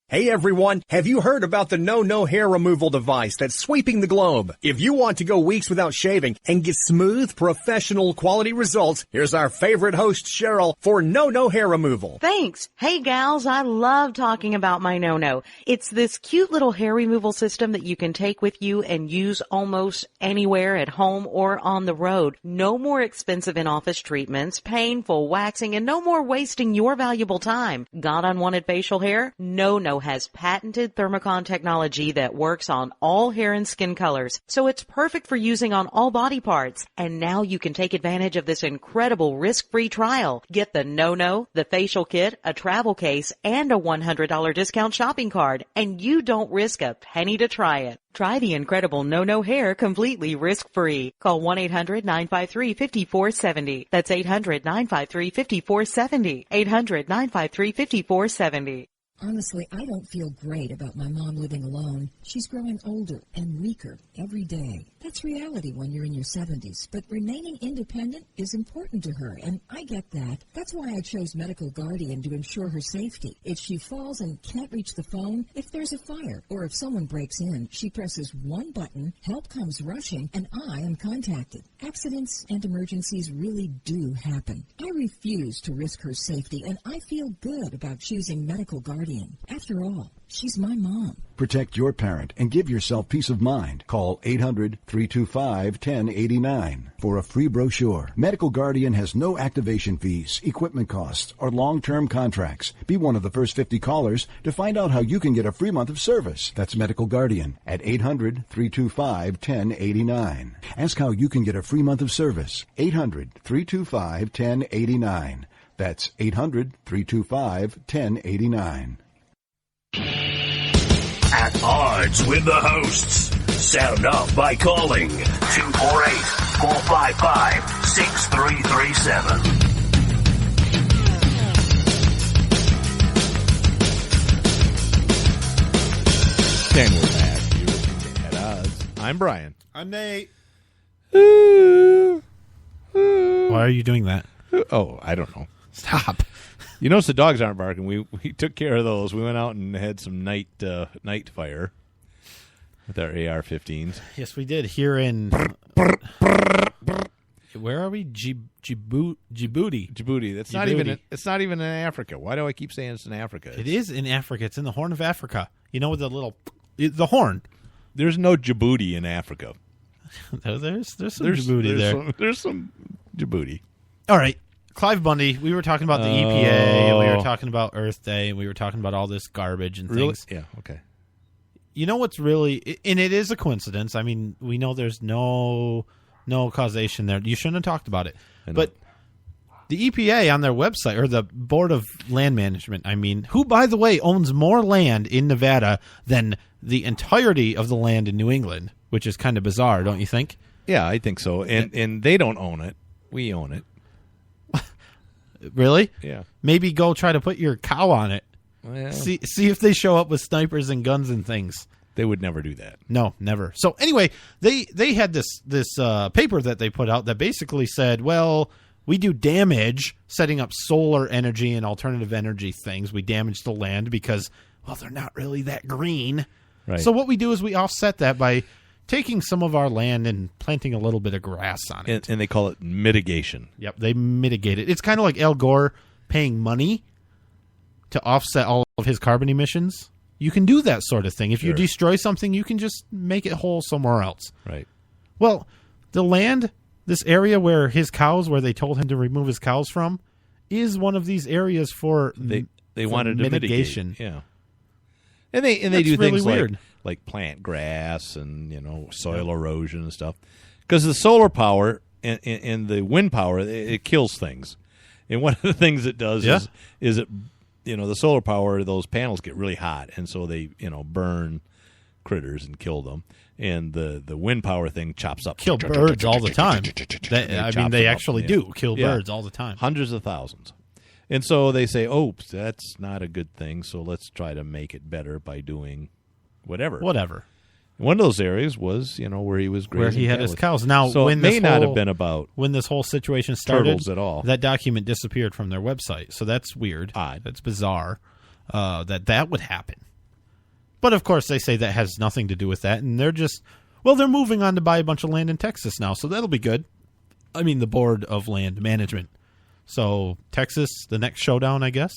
Speaker 14: Hey everyone, have you heard about the No Hair Removal device that's sweeping the globe? If you want to go weeks without shaving and get smooth, professional quality results, here's our favorite host, Cheryl, for No Hair Removal.
Speaker 15: Thanks. Hey gals, I love talking about my No. It's this cute little hair removal system that you can take with you and use almost anywhere at home or on the road. No more expensive in-office treatments, painful waxing, and no more wasting your valuable time. Got unwanted facial hair? No has patented Thermocon technology that works on all hair and skin colors, so it's perfect for using on all body parts. And now you can take advantage of this incredible risk-free trial. Get the No, the facial kit, a travel case, and a $100 discount shopping card, and you don't risk a penny to try it. Try the incredible No hair completely risk-free. Call 1-800-953-5470. That's 800-953-5470. 800-953-5470.
Speaker 9: Honestly, I don't feel great about my mom living alone. She's growing older and weaker every day. That's reality when you're in your 70s, but remaining independent is important to her, and I get that. That's why I chose Medical Guardian to ensure her safety. If she falls and can't reach the phone, if there's a fire, or if someone breaks in, she presses one button, help comes rushing, and I am contacted. Accidents and emergencies really do happen. I refuse to risk her safety, and I feel good about choosing Medical Guardian. After all, she's my mom.
Speaker 10: Protect your parent and give yourself peace of mind. Call 800-325-1089 for a free brochure. Medical Guardian has no activation fees, equipment costs, or long-term contracts. Be one of the first 50 callers to find out how you can get a free month of service. That's Medical Guardian at 800-325-1089. Ask how you can get a free month of service. 800-325-1089. That's 800-325-1089.
Speaker 11: At odds with the hosts, Sound off by calling 248-455-6337.
Speaker 4: And we're back. You're listening to At Odds. I'm Brian.
Speaker 3: I'm Nate. Why are you doing that?
Speaker 4: Oh, I don't know.
Speaker 3: Stop.
Speaker 4: You notice the dogs aren't barking. We took care of those. We went out and had some night fire with our AR-15s.
Speaker 3: Yes, we did. Here in... Where are we? Djibouti.
Speaker 4: Djibouti. It's not even. It's not even in Africa. Why do I keep saying it's in Africa?
Speaker 3: It is in Africa. It's in the Horn of Africa. You know, with the horn.
Speaker 4: There's no Djibouti in Africa.
Speaker 3: There's some Djibouti there.
Speaker 4: There's some Djibouti.
Speaker 3: All right. Clive Bundy, we were talking about the EPA, and we were talking about Earth Day, and we were talking about all this garbage and things.
Speaker 4: Yeah, okay.
Speaker 3: You know what's really... And it is a coincidence. I mean, we know there's no causation there. You shouldn't have talked about it. But the EPA on their website, or the Board of Land Management, I mean, who, by the way, owns more land in Nevada than the entirety of the land in New England, which is kind of bizarre, don't you think?
Speaker 4: Yeah, I think so. And they don't own it. We own it.
Speaker 3: Really?
Speaker 4: Yeah.
Speaker 3: Maybe go try to put your cow on it.
Speaker 4: Well,
Speaker 3: see if they show up with snipers and guns and things.
Speaker 4: They would never do that.
Speaker 3: No, never. So anyway, they had this paper that they put out that basically said, well, we do damage setting up solar energy and alternative energy things. We damage the land because, well, they're not really that green.
Speaker 4: Right.
Speaker 3: So what we do is we offset that by taking some of our land and planting a little bit of grass on it.
Speaker 4: And they call it mitigation.
Speaker 3: Yep, they mitigate it. It's kind of like Al Gore paying money to offset all of his carbon emissions. You can do that sort of thing. If you destroy something, you can just make it whole somewhere else.
Speaker 4: Right.
Speaker 3: Well, the land, this area where his cows, where they told him to remove his cows from, is one of these areas for
Speaker 4: they wanted to
Speaker 3: mitigation.
Speaker 4: Mitigate. Yeah. And they
Speaker 3: That's
Speaker 4: do
Speaker 3: really
Speaker 4: things
Speaker 3: weird.
Speaker 4: like plant grass and soil erosion and stuff, because the solar power and the wind power it kills things, and one of the things it does is it the solar power, those panels get really hot, and so they burn critters and kill them, and the wind power thing chops up
Speaker 3: birds all the time. They actually do kill birds all the time,
Speaker 4: hundreds of thousands. And so they say, oh, that's not a good thing, so let's try to make it better by doing whatever. One of those areas was, where he was grazing,
Speaker 3: where he had his cows. Now,
Speaker 4: so
Speaker 3: when
Speaker 4: it may not have been about
Speaker 3: when this whole situation started
Speaker 4: turtles at all.
Speaker 3: That document disappeared from their website, so that's weird.
Speaker 4: Odd.
Speaker 3: That's bizarre that would happen. But of course, they say that has nothing to do with that, and they're moving on to buy a bunch of land in Texas now, so that'll be good. I mean, the Board of Land Management. So Texas, the next showdown, I guess.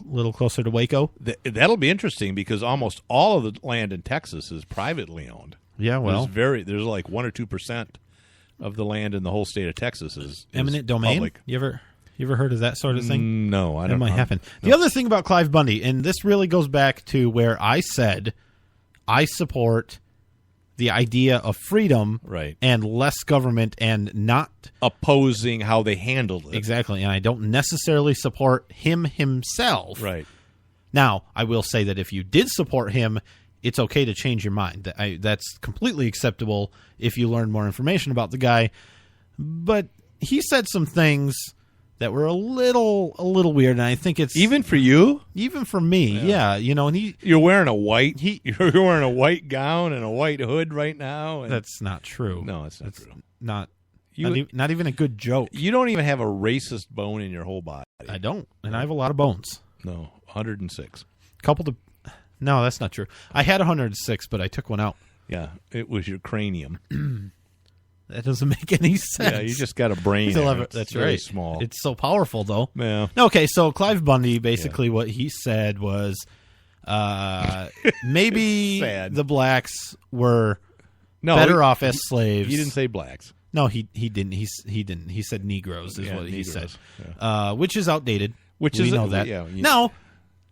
Speaker 3: Little closer to Waco.
Speaker 4: That'll be interesting because almost all of the land in Texas is privately owned.
Speaker 3: Yeah, well,
Speaker 4: there's like 1 or 2% of the land in the whole state of Texas is
Speaker 3: eminent domain.
Speaker 4: Public.
Speaker 3: You ever heard of that sort of thing?
Speaker 4: No, I don't.
Speaker 3: It might happen.
Speaker 4: No.
Speaker 3: The other thing about Clive Bundy, and this really goes back to where I said I support the idea of freedom,
Speaker 4: right,
Speaker 3: and less government, and not
Speaker 4: opposing how they handled it.
Speaker 3: Exactly, and I don't necessarily support him himself.
Speaker 4: Right.
Speaker 3: Now, I will say that if you did support him, it's okay to change your mind. That's completely acceptable if you learn more information about the guy. But he said some things that were a little weird, and I think it's
Speaker 4: even for you,
Speaker 3: even for me. Yeah, and
Speaker 4: you're wearing a white you're wearing a white gown and a white hood right now. And
Speaker 3: that's not true.
Speaker 4: No, it's not true.
Speaker 3: Not even a good joke.
Speaker 4: You don't even have a racist bone in your whole body.
Speaker 3: I don't, and I have a lot of bones.
Speaker 4: No, 106.
Speaker 3: No, that's not true. I had 106, but I took one out.
Speaker 4: Yeah, it was your cranium.
Speaker 3: That doesn't make any sense.
Speaker 4: Yeah, you just got a brain.
Speaker 3: That's
Speaker 4: very
Speaker 3: right.
Speaker 4: Small.
Speaker 3: It's so powerful, though.
Speaker 4: Yeah.
Speaker 3: Okay, so Clive Bundy, basically what he said was maybe the blacks were better off as slaves.
Speaker 4: He didn't say blacks.
Speaker 3: No, he didn't. He didn't. He said Negroes is what he said,
Speaker 4: yeah.
Speaker 3: Which is outdated. We know that.
Speaker 4: Yeah,
Speaker 3: now,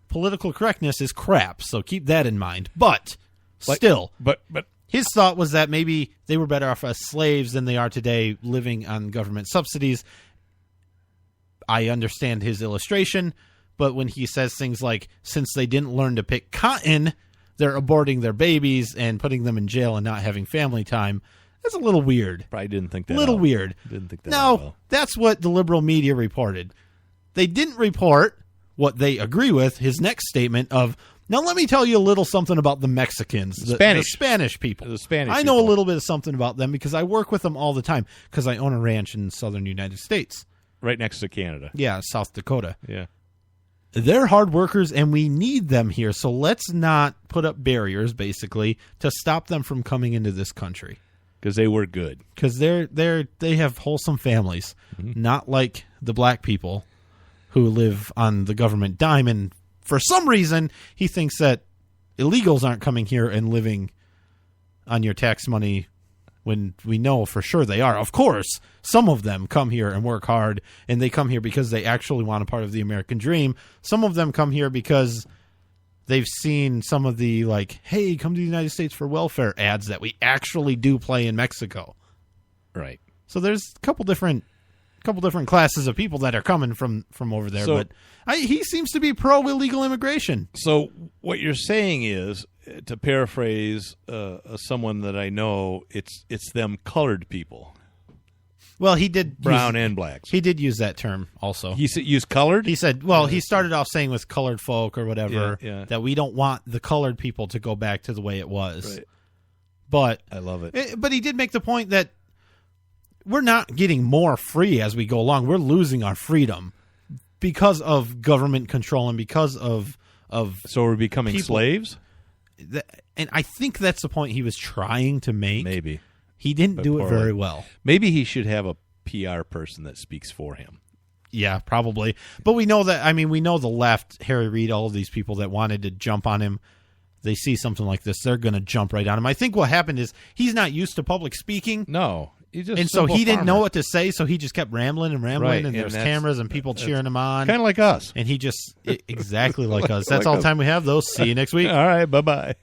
Speaker 3: political correctness is crap, so keep that in mind. But still,
Speaker 4: but
Speaker 3: his thought was that maybe they were better off as slaves than they are today living on government subsidies. I understand his illustration, but when he says things like, since they didn't learn to pick cotton, they're aborting their babies and putting them in jail and not having family time. That's a little weird.
Speaker 4: Probably didn't think that.
Speaker 3: Little weird.
Speaker 4: Didn't think that.
Speaker 3: No, that's what the liberal media reported. They didn't report what they agree with, his next statement of, now let me tell you a little something about the Mexicans, the Spanish people.
Speaker 4: The Spanish
Speaker 3: I know
Speaker 4: people.
Speaker 3: a little bit of something about them because I work with them all the time because I own a ranch in southern United States.
Speaker 4: Right next to Canada.
Speaker 3: Yeah, South Dakota.
Speaker 4: Yeah.
Speaker 3: They're hard workers, and we need them here, so let's not put up barriers, basically, to stop them from coming into this country.
Speaker 4: Because they were good.
Speaker 3: Because they have wholesome families, not like the black people who live on the government dime. And for some reason, he thinks that illegals aren't coming here and living on your tax money when we know for sure they are. Of course, some of them come here and work hard, and they come here because they actually want a part of the American dream. Some of them come here because they've seen some of the, like, hey, come to the United States for welfare ads that we actually do play in Mexico.
Speaker 4: Right.
Speaker 3: So there's a couple different classes of people that are coming from over there.
Speaker 4: So,
Speaker 3: but he seems to be pro-illegal immigration.
Speaker 4: So what you're saying is, to paraphrase someone that I know, it's them colored people.
Speaker 3: Well, he did
Speaker 4: brown and blacks.
Speaker 3: He did use that term also.
Speaker 4: He used colored?
Speaker 3: He said, well, he started off saying with colored folk or whatever, that we don't want the colored people to go back to the way it was.
Speaker 4: Right.
Speaker 3: But
Speaker 4: I love it.
Speaker 3: But he did make the point that we're not getting more free as we go along. We're losing our freedom because of government control and because of
Speaker 4: so we're becoming slaves?
Speaker 3: And I think that's the point he was trying to make.
Speaker 4: Maybe.
Speaker 3: He didn't do it very well.
Speaker 4: Maybe he should have a PR person that speaks for him.
Speaker 3: Yeah, probably. But we know that, we know the left, Harry Reid, all of these people that wanted to jump on him, they see something like this, they're going to jump right on him. I think what happened is he's not used to public speaking.
Speaker 4: No.
Speaker 3: And so he didn't know what to say, so he just kept rambling and rambling, and there's cameras and people cheering him on.
Speaker 4: Kind of like us.
Speaker 3: And he just, exactly like us. That's all the time we have, though. See you next week.
Speaker 4: All right, bye-bye.